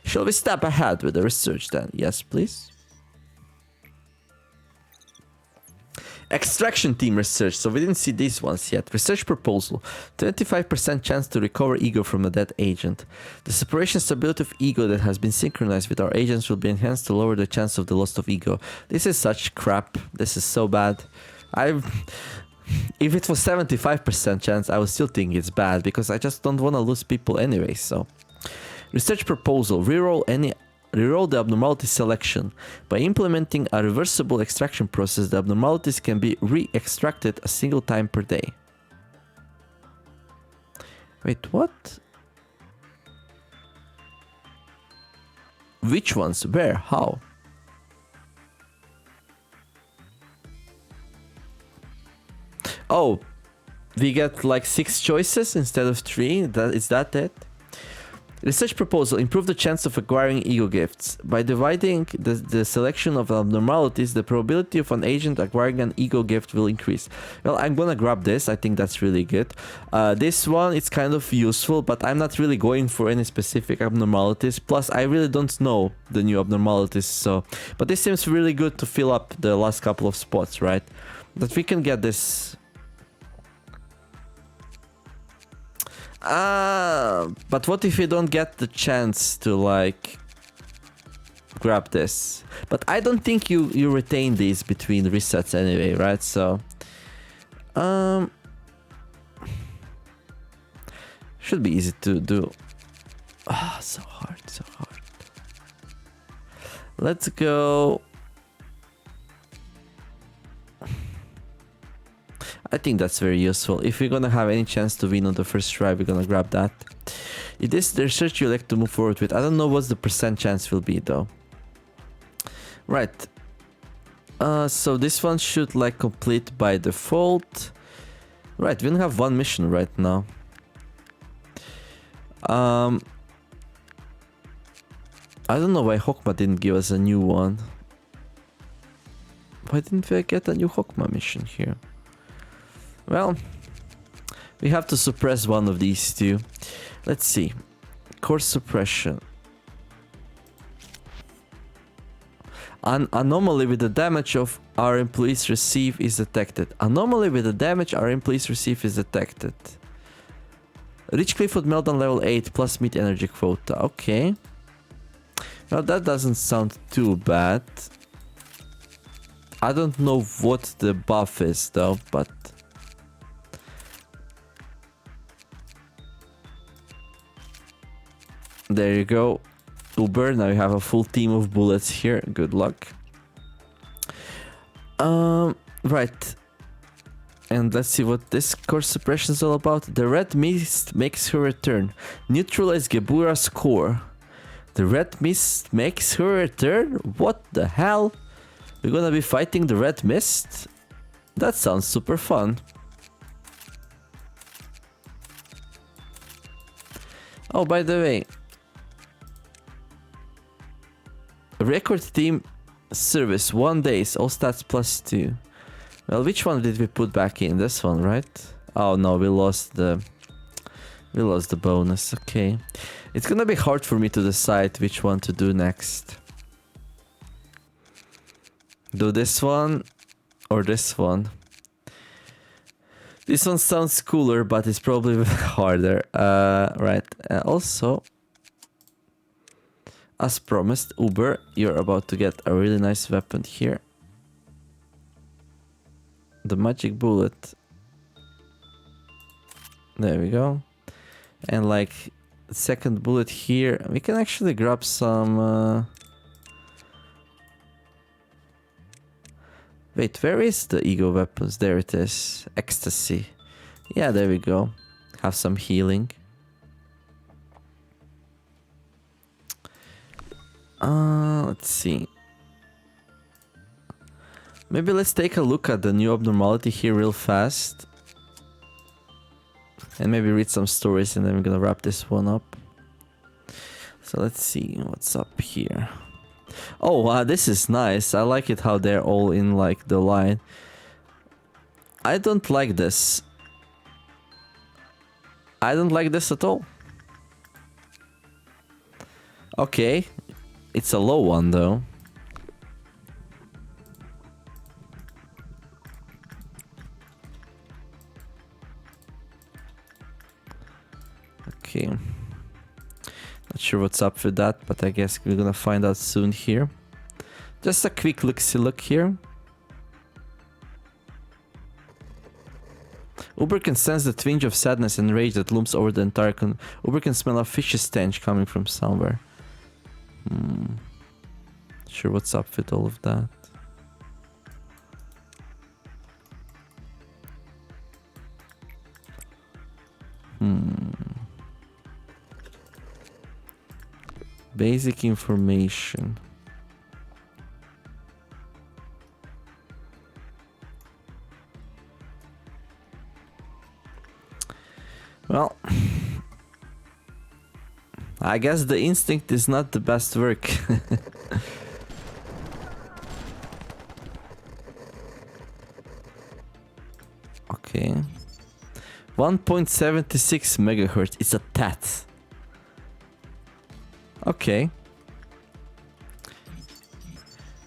Shall we step ahead with the research then? Yes, please. Extraction team research. So we didn't see these ones yet. Research proposal. 25% chance to recover ego from a dead agent. The separation stability of ego that has been synchronized with our agents will be enhanced to lower the chance of the loss of ego. This is such crap. This is so bad. If it was 75% chance, I would still think it's bad because I just don't want to lose people anyway, so. Research proposal. Reroll the abnormality selection. By implementing a reversible extraction process, the abnormalities can be re-extracted a single time per day. Wait, what? Which ones? Where? How? Oh, we get like 6 choices instead of 3. Is that it? Research proposal. Improve the chance of acquiring ego gifts. By dividing the selection of abnormalities, the probability of an agent acquiring an ego gift will increase. Well, I'm gonna grab this. I think that's really good. This one, it's kind of useful, but I'm not really going for any specific abnormalities. Plus, I really don't know the new abnormalities, so... But this seems really good to fill up the last couple of spots, right? That we can get this... but what if you don't get the chance to like grab this? But I don't think you retain these between resets anyway, right? So should be easy to do. Ah, so hard. Let's go. I think that's very useful. If we're gonna have any chance to win on the first try, we're gonna grab that. It is the research you like to move forward with. I don't know what the percent chance will be though. Right. So this one should like complete by default. Right, we only have one mission right now. I don't know why Hokma didn't give us a new one. Why didn't we get a new Hokma mission here? Well, we have to suppress one of these two. Let's see. Course suppression. An anomaly with the damage of our employees receive is detected. Anomaly with the damage our employees receive is detected. Reach Cliffwood Meltdown level 8 plus meet energy quota. Okay. Well, that doesn't sound too bad. I don't know what the buff is though, but... There you go. Uber, now you have a full team of bullets here. Good luck. Right. And let's see what this course suppression is all about. The red mist makes her return. Neutralize Gebura's core. The red mist makes her return? What the hell? We're gonna be fighting the red mist? That sounds super fun. Oh, by the way. Record team service 1 days, all stats +2. Well, which one did we put back in? This one, right? Oh no, we lost the bonus. Okay. It's gonna be hard for me to decide which one to do next. Do this one or this one. This one sounds cooler, but it's probably harder. Right. Also, as promised, Uber, you're about to get a really nice weapon here. The magic bullet. There we go. And like second bullet here, we can actually grab some... Wait, where is the ego weapons? There it is. Ecstasy. Yeah, there we go. Have some healing. Let's see. Maybe let's take a look at the new abnormality here real fast. And maybe read some stories and then we're gonna wrap this one up. So let's see what's up here. Oh wow, this is nice. I like it how they're all in like the line. I don't like this. I don't like this at all. Okay. It's a low one though. Okay. Not sure what's up with that, but I guess we're gonna find out soon here. Just a quick look-see look here. Uber can sense the twinge of sadness and rage that looms over the entire Uber can smell a fishy stench coming from somewhere. Sure what's up with all of that. Basic information. Well, I guess the instinct is not the best work. Okay. 1.76 megahertz. It's a tat. Okay.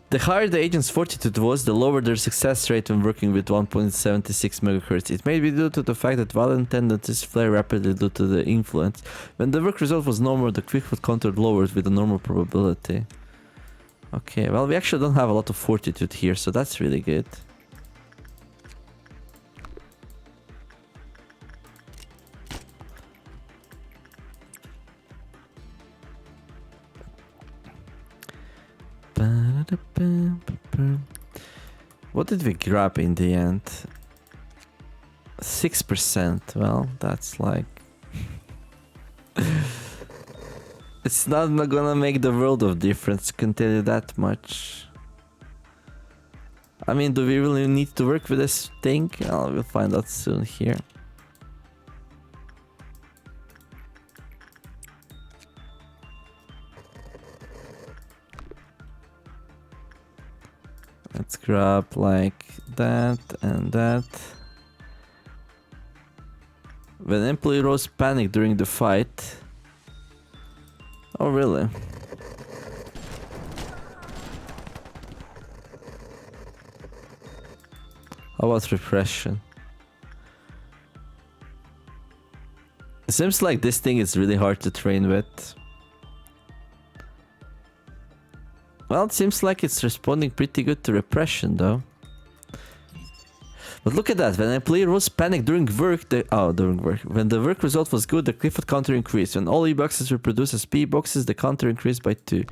The higher the agent's fortitude was, the lower their success rate when working with 1.76 megahertz. It may be due to the fact that violent tendencies flare rapidly due to the influence. When the work result was normal, the quickfoot counter lowered with a normal probability. Okay, well, we actually don't have a lot of fortitude here, so that's really good. What did we grab in the end? 6%. Well, that's like... It's not gonna make the world of difference, can tell you that much. I mean, do we really need to work with this thing? Oh, we'll find out soon here. Let's grab like that and that. When employee rose panic during the fight. Oh, really? How about repression? It seems like this thing is really hard to train with. Well, it seems like it's responding pretty good to repression, though. But look at that, when an employee rose panic during work, when the work result was good, the Clifford counter increased. When all E boxes were produced as P boxes, the counter increased by 2.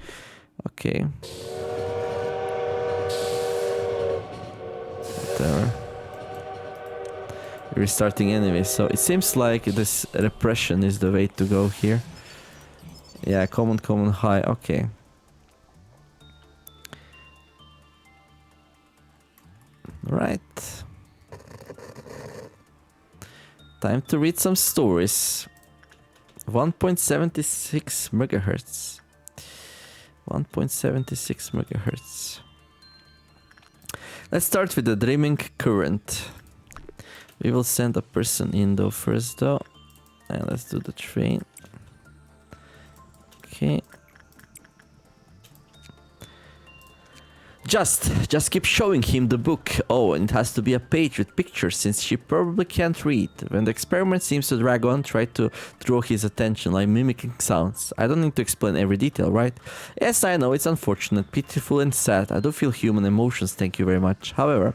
Okay. Whatever. Restarting anyway, so it seems like this repression is the way to go here. Yeah, common, high, okay. Right. Time to read some stories. 1.76 megahertz. 1.76 megahertz. Let's start with the dreaming current. We will send a person in though first though. And let's do the train. Okay. Just keep showing him the book. Oh, and it has to be a page with pictures since she probably can't read. When the experiment seems to drag on, try to draw his attention like mimicking sounds. I don't need to explain every detail, right? Yes, I know, it's unfortunate, pitiful and sad. I do feel human emotions, thank you very much. However,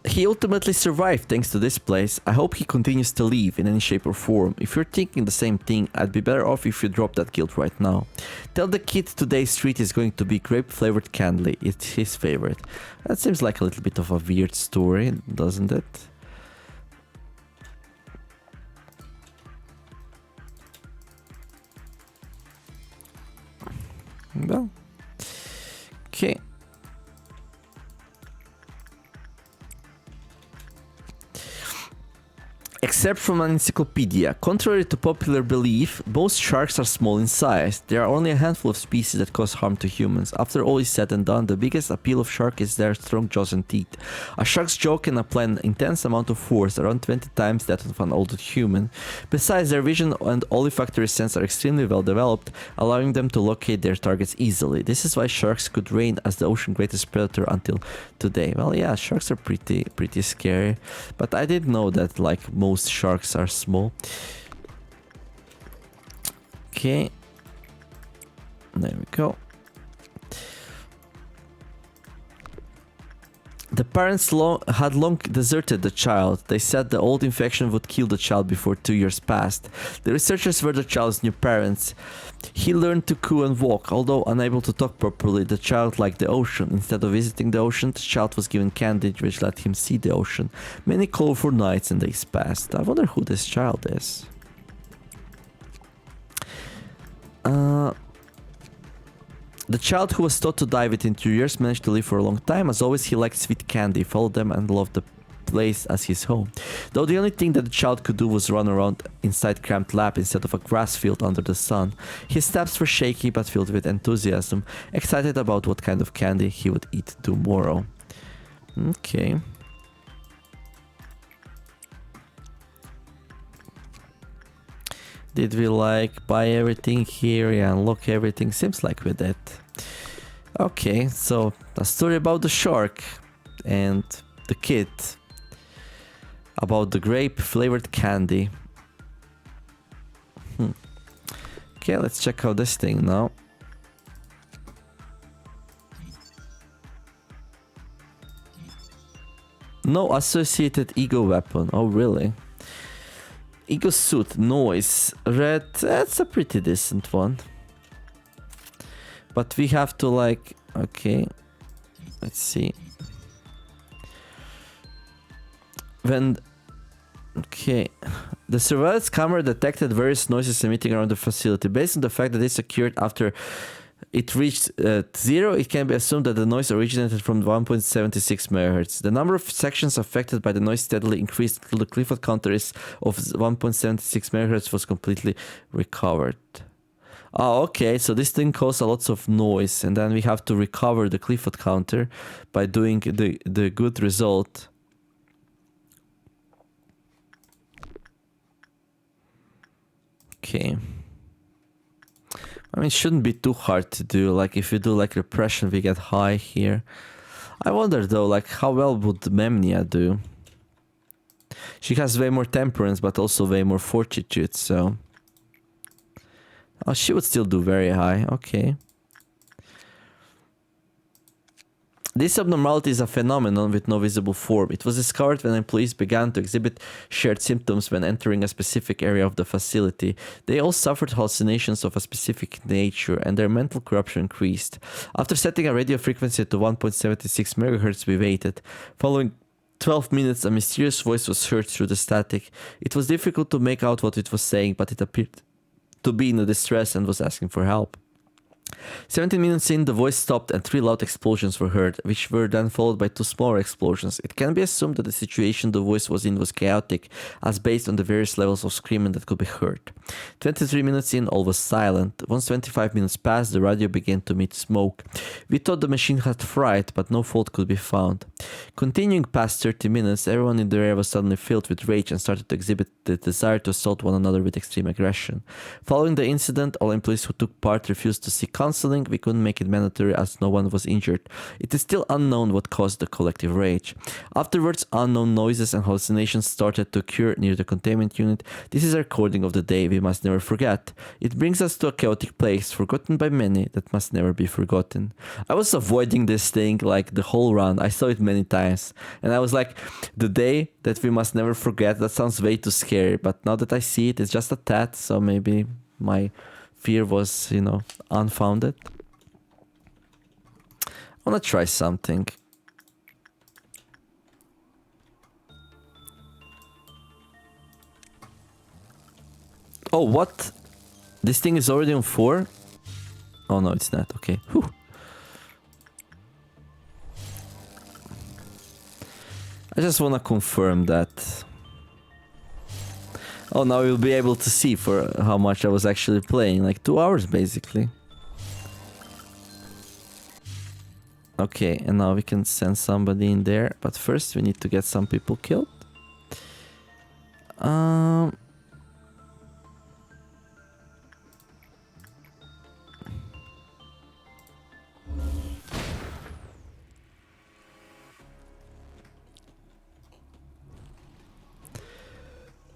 he ultimately survived thanks to this place. I hope he continues to live in any shape or form. If you're thinking the same thing, I'd be better off if you drop that guilt right now. Tell the kid today's treat is going to be grape-flavored candy. It's his favorite. That seems like a little bit of a weird story, doesn't it? Well, okay. Except from an encyclopedia, contrary to popular belief, most sharks are small in size. There are only a handful of species that cause harm to humans. After all is said and done, the biggest appeal of shark is their strong jaws and teeth. A shark's jaw can apply an intense amount of force, around 20 times that of an older human. Besides, their vision and olfactory sense are extremely well developed, allowing them to locate their targets easily. This is why sharks could reign as the ocean's greatest predator until today. Well, yeah, sharks are pretty scary, but I did know that like most sharks are small. Okay, there we go. The parents had long deserted the child. They said the old infection would kill the child before 2 years passed. The researchers were the child's new parents. He learned to coo and walk. Although unable to talk properly, the child liked the ocean. Instead of visiting the ocean, the child was given candy which let him see the ocean. Many colorful nights and days passed. I wonder who this child is. The child who was taught to die within 2 years managed to live for a long time. As always, he liked sweet candy, followed them and loved the place as his home. Though the only thing that the child could do was run around inside cramped lab instead of a grass field under the sun. His steps were shaky but filled with enthusiasm, excited about what kind of candy he would eat tomorrow. Okay. Did we like buy everything here? Yeah, unlock everything? Seems like we did. Okay, so a story about the shark and the kid. About the grape flavored candy. Okay, let's check out this thing now. No associated ego weapon. Oh, really? Ego suit, noise, red, that's a pretty decent one. But we have to like, okay, let's see. When Okay. The surveillance camera detected various noises emitting around the facility. Based on the fact that this occurred after it reached 0, it can be assumed that the noise originated from 1.76 MHz. The number of sections affected by the noise steadily increased until the Clifford counter is of 1.76 MHz was completely recovered. Oh, okay, so this thing caused a lot of noise, and then we have to recover the Clifford counter by doing the good result. Okay. I mean, it shouldn't be too hard to do. Like, if you do, like, repression, we get high here. I wonder, though, like, how well would Memnia do? She has way more temperance, but also way more fortitude, so... Oh, she would still do very high. Okay. This abnormality is a phenomenon with no visible form. It was discovered when employees began to exhibit shared symptoms when entering a specific area of the facility. They all suffered hallucinations of a specific nature, and their mental corruption increased. After setting a radio frequency to 1.76 MHz, we waited. Following 12 minutes, a mysterious voice was heard through the static. It was difficult to make out what it was saying, but it appeared to be in distress and was asking for help. 17 minutes in, the voice stopped and 3 loud explosions were heard, which were then followed by 2 smaller explosions. It can be assumed that the situation the voice was in was chaotic, as based on the various levels of screaming that could be heard. 23 minutes in, all was silent. Once 25 minutes passed, the radio began to emit smoke. We thought the machine had fried, but no fault could be found. Continuing past 30 minutes, everyone in the area was suddenly filled with rage and started to exhibit the desire to assault one another with extreme aggression. Following the incident, all employees who took part refused to seek counseling. We couldn't make it mandatory as no one was injured. It is still unknown what caused the collective rage. Afterwards, unknown noises and hallucinations started to occur near the containment unit. This is a recording of the day we must never forget. It brings us to a chaotic place, forgotten by many, that must never be forgotten. I was avoiding this thing like the whole run. I saw it many times. And I was like, the day that we must never forget, that sounds way too scary. But now that I see it, it's just a tad, so maybe my fear was, you know, unfounded. I wanna try something. Oh, what? This thing is already on 4? Oh no, it's not. Okay. Whew. I just wanna confirm that. Oh, now you'll be able to see for how much I was actually playing. Like 2 hours, basically. Okay, and now we can send somebody in there. But first, we need to get some people killed.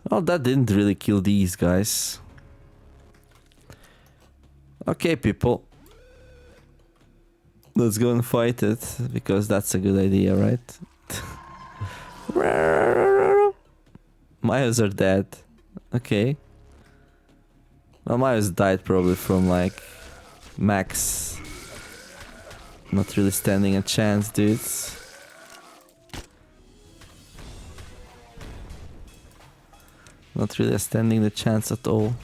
Well, that didn't really kill these guys. Okay, people. Let's go and fight it, because that's a good idea, right? Myos are dead. Okay. Well, Myos died probably from, like, max. Not really standing a chance, dudes. Not really standing the chance at all.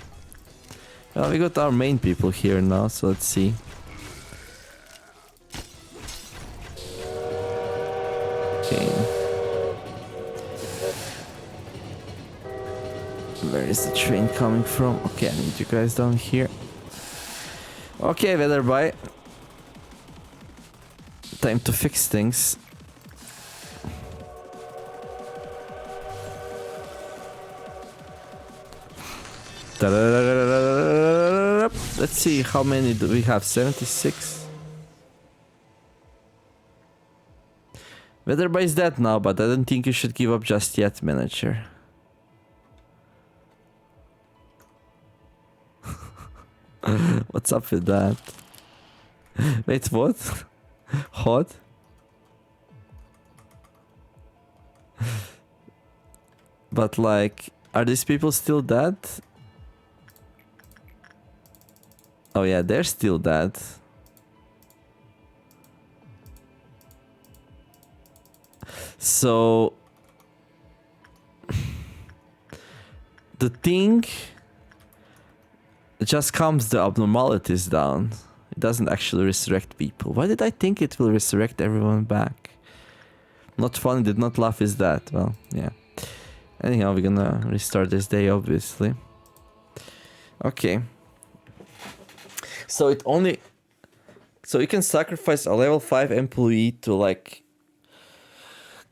Well, we got our main people here now, so let's see. Okay. Where is the train coming from? Okay, I need you guys down here. Okay, Weatherby. Time to fix things. Let's see, how many do we have? 76? Weatherby is dead now, but I don't think you should give up just yet, manager. What's up with that? Wait, what? Hot? But like, are these people still dead? Oh yeah, they're still dead. So... the thing just calms the abnormalities down. It doesn't actually resurrect people. Why did I think it will resurrect everyone back? Not funny, did not laugh, is that? Well, yeah. Anyhow, we're gonna restart this day, obviously. Okay. So it only... So you can sacrifice a level 5 employee to, like,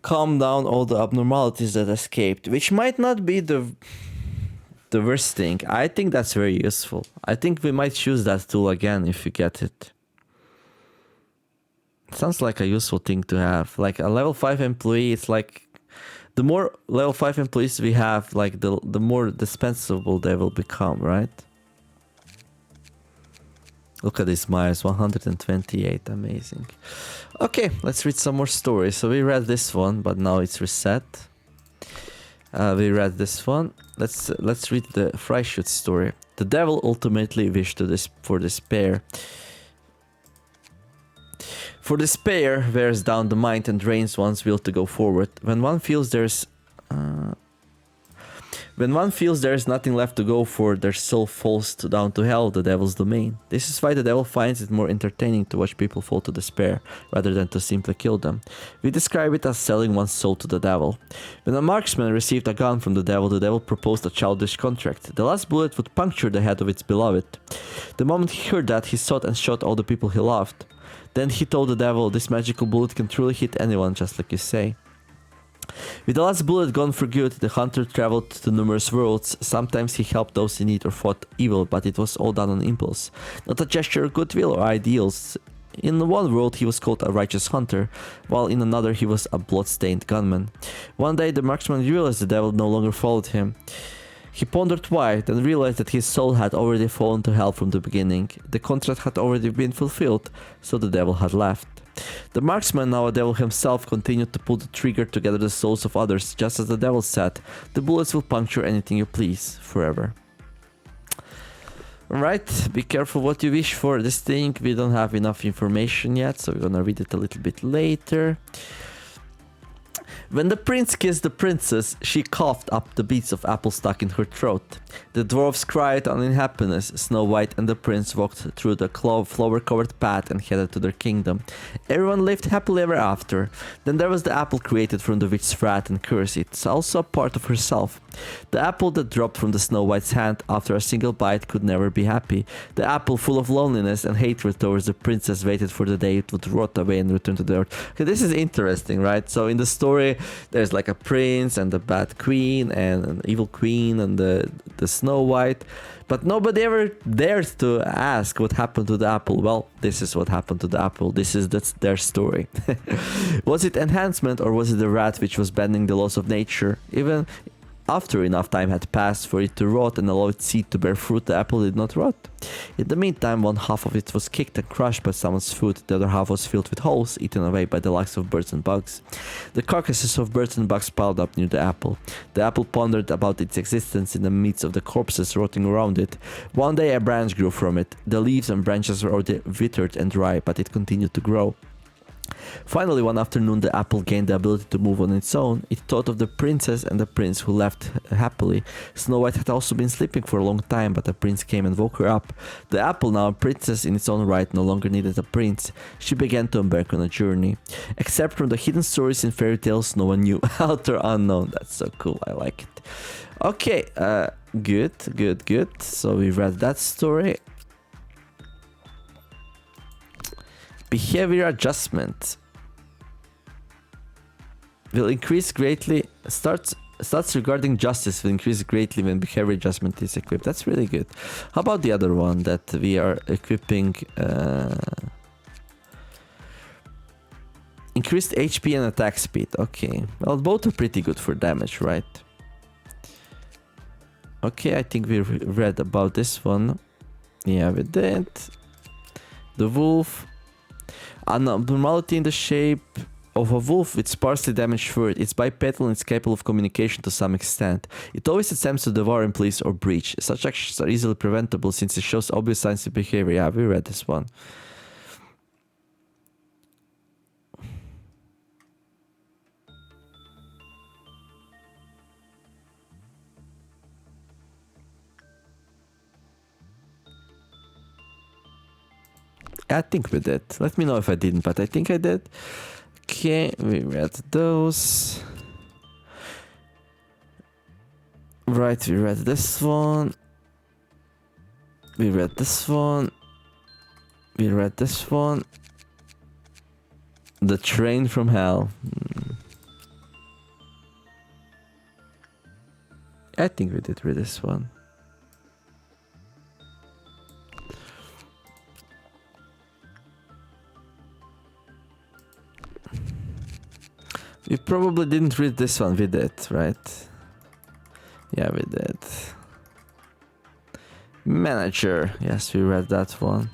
calm down all the abnormalities that escaped, which might not be the worst thing. I think that's very useful. I think we might choose that tool again if we get it. Sounds like a useful thing to have. Like a level 5 employee, it's like... The more level 5 employees we have, like the more dispensable they will become, right? Look at this Myers, 128, amazing. Okay, let's read some more stories. So we read this one, but now it's reset. We read this one. Let's read the Freischutz story. The devil ultimately wished for despair. For despair wears down the mind and drains one's will to go forward. When one feels there's nothing left to go for, their soul falls down to hell, the devil's domain. This is why the devil finds it more entertaining to watch people fall to despair, rather than to simply kill them. We describe it as selling one's soul to the devil. When a marksman received a gun from the devil proposed a childish contract. The last bullet would puncture the head of its beloved. The moment he heard that, he sought and shot all the people he loved. Then he told the devil, this magical bullet can truly hit anyone, just like you say. With the last bullet gone for good, the hunter traveled to numerous worlds. Sometimes he helped those in need or fought evil, but it was all done on impulse, not a gesture of goodwill or ideals. In one world he was called a righteous hunter, while in another he was a blood-stained gunman. One day the marksman realized the devil no longer followed him. He pondered why, then realized that his soul had already fallen to hell from the beginning. The contract had already been fulfilled, so the devil had left. The marksman, now a devil himself, continued to pull the trigger to gather the souls of others, just as the devil said, the bullets will puncture anything you please, forever. Alright, be careful what you wish for. This thing, we don't have enough information yet, so we're gonna read it a little bit later. When the prince kissed the princess, she coughed up the beads of apple stuck in her throat. The dwarfs cried on in happiness. Snow White and the prince walked through the flower-covered path and headed to their kingdom. Everyone lived happily ever after. Then there was the apple created from the witch's wrath and curse. It's also a part of herself. The apple that dropped from the Snow White's hand after a single bite could never be happy. The apple, full of loneliness and hatred towards the princess, waited for the day it would rot away and return to the earth. Okay, this is interesting, right? So in the story, there's like a prince and a bad queen and an evil queen and the Snow White, but nobody ever dares to ask what happened to the apple. Well, this is what happened to the apple. That's their story. Was it enhancement, or was it the rat which was bending the laws of nature? Even after enough time had passed for it to rot and allow its seed to bear fruit, the apple did not rot. In the meantime, one half of it was kicked and crushed by someone's foot, the other half was filled with holes, eaten away by the likes of birds and bugs. The carcasses of birds and bugs piled up near the apple. The apple pondered about its existence in the midst of the corpses rotting around it. One day a branch grew from it. The leaves and branches were already withered and dry, but it continued to grow. Finally, one afternoon, the apple gained the ability to move on its own. It thought of the princess and the prince who left happily. Snow White had also been sleeping for a long time, but the prince came and woke her up. The apple, now a princess in its own right, no longer needed a prince. She began to embark on a journey. Except from the hidden stories in fairy tales, no one knew. Author unknown. That's so cool. I like it. Okay, good. So we read that story. Behavior adjustment will increase greatly. Starts regarding justice will increase greatly when behavior adjustment is equipped. That's really good. How about the other one that we are equipping? Increased HP and attack speed. Okay, well, both are pretty good for damage, right? Okay, I think we read about this one. Yeah, we did. The wolf. An abnormality in the shape of a wolf with sparsely damaged fur. It's bipedal and it's capable of communication to some extent. It always attempts to devour in place or breach. Such actions are easily preventable since it shows obvious signs of behavior. Yeah, we read this one. I think we did. Let me know if I didn't, but I think I did. Okay, we read those. Right, we read this one. We read this one. We read this one. The Train from Hell. I think we did read this one. We probably didn't read this one, we did, right? Yeah, we did. Manager. Yes, we read that one.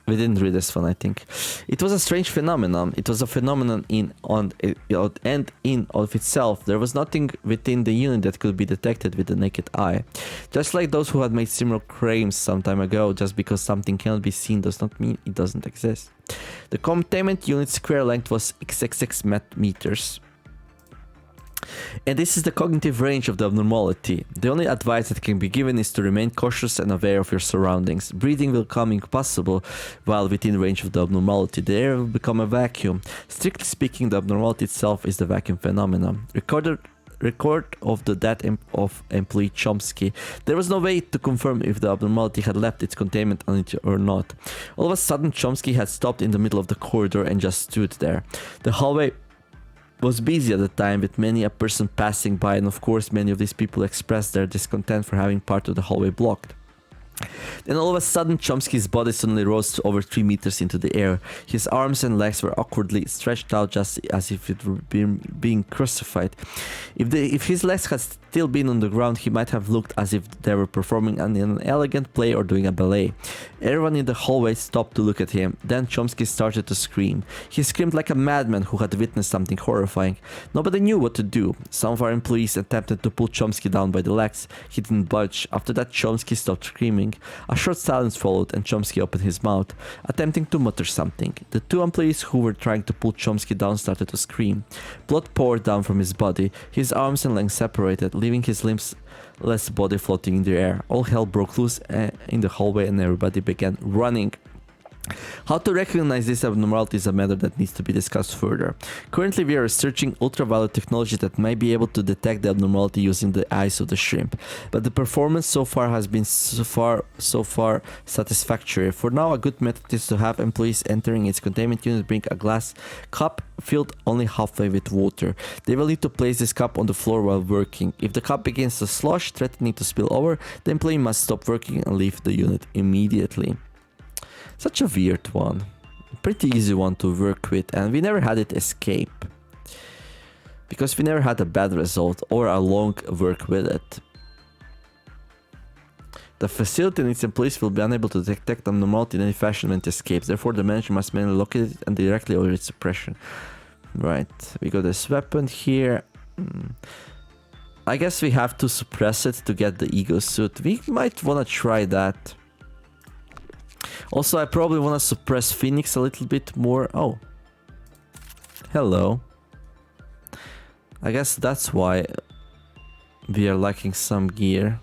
We didn't read this one, I think. It was a strange phenomenon. It was a phenomenon in of itself. There was nothing within the unit that could be detected with the naked eye. Just like those who had made similar claims some time ago, just because something cannot be seen does not mean it doesn't exist. The containment unit's square length was XXX meters. And this is the cognitive range of the abnormality. The only advice that can be given is to remain cautious and aware of your surroundings. Breathing will become impossible while within range of the abnormality. The air will become a vacuum. Strictly speaking, the abnormality itself is the vacuum phenomenon. Record of the death of employee Chomsky. There was no way to confirm if the abnormality had left its containment unit or not. All of a sudden, Chomsky had stopped in the middle of the corridor and just stood there. The hallway was busy at the time with many a person passing by, and of course many of these people expressed their discontent for having part of the hallway blocked. Then all of a sudden Chomsky's body suddenly rose to over 3 meters into the air. His arms and legs were awkwardly stretched out just as if it were being crucified. If his legs had still been on the ground, he might have looked as if they were performing an elegant play or doing a ballet. Everyone in the hallway stopped to look at him. Then Chomsky started to scream. He screamed like a madman who had witnessed something horrifying. Nobody knew what to do. Some of our employees attempted to pull Chomsky down by the legs. He didn't budge. After that, Chomsky stopped screaming. A short silence followed and Chomsky opened his mouth, attempting to mutter something. The 2 employees who were trying to pull Chomsky down started to scream. Blood poured down from his body. His arms and legs separated, leaving his limbless body floating in the air. All hell broke loose in the hallway and everybody began running. How to recognize this abnormality is a matter that needs to be discussed further. Currently, we are researching ultraviolet technology that may be able to detect the abnormality using the eyes of the shrimp, but the performance so far has been so far satisfactory. For now, a good method is to have employees entering its containment unit bring a glass cup filled only halfway with water. They will need to place this cup on the floor while working. If the cup begins to slosh, threatening to spill over, the employee must stop working and leave the unit immediately. Such a weird one. Pretty easy one to work with, and we never had it escape. Because we never had a bad result or a long work with it. The facility and its employees will be unable to detect abnormality in any fashion when it escapes. Therefore, the manager must manually locate it and directly order its suppression. Right, we got this weapon here. I guess we have to suppress it to get the ego suit. We might want to try that. Also, I probably want to suppress Phoenix a little bit more. Oh. Hello. I guess that's why we are lacking some gear.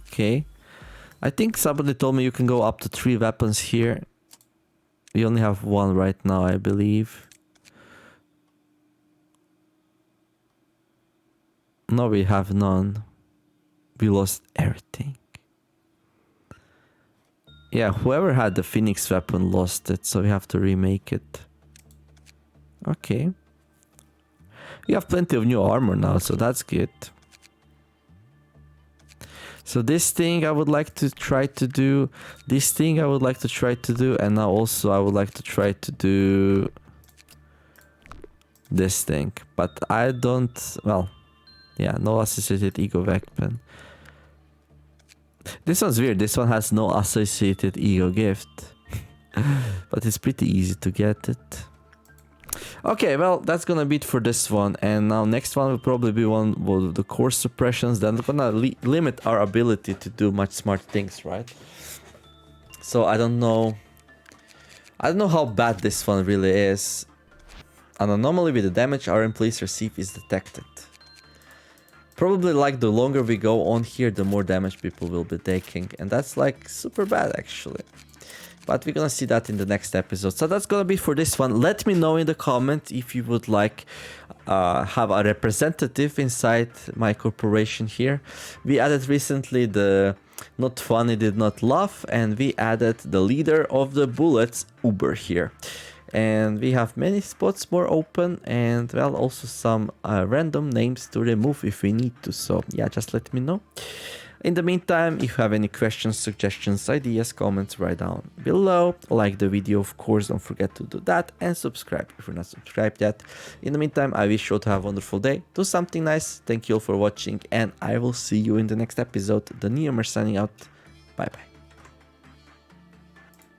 Okay. I think somebody told me you can go up to 3 weapons here. We only have 1 right now, I believe. No, we have none. We lost everything. Yeah, whoever had the Phoenix weapon lost it, so we have to remake it. Okay. We have plenty of new armor now, so that's good. So this thing I would like to try to do. This thing I would like to try to do. And now also I would like to try to do this thing. But I don't... Well, yeah, no associated ego weapon. This one's weird. This one has no associated ego gift. But it's pretty easy to get it. Okay, well, that's gonna be it for this one. And now next one will probably be one of the core suppressions. Then we're gonna limit our ability to do much smart things, right? So I don't know how bad this one really is. An anomaly with the damage our employees receive is detected. Probably like the longer we go on here, the more damage people will be taking. And that's like super bad actually. But we're gonna see that in the next episode. So that's gonna be for this one. Let me know in the comment if you would like have a representative inside my corporation here. We added recently the not funny did not laugh, and we added the leader of the bullets, Uber, here. And we have many spots more open, and well, also some random names to remove if we need to. So yeah, just let me know. In the meantime, if you have any questions, suggestions, ideas, comments, write down below. Like the video, of course, don't forget to do that, and subscribe if you're not subscribed yet. In the meantime, I wish you all to have a wonderful day. Do something nice. Thank you all for watching, and I will see you in the next episode. The Neomer signing out. Bye bye.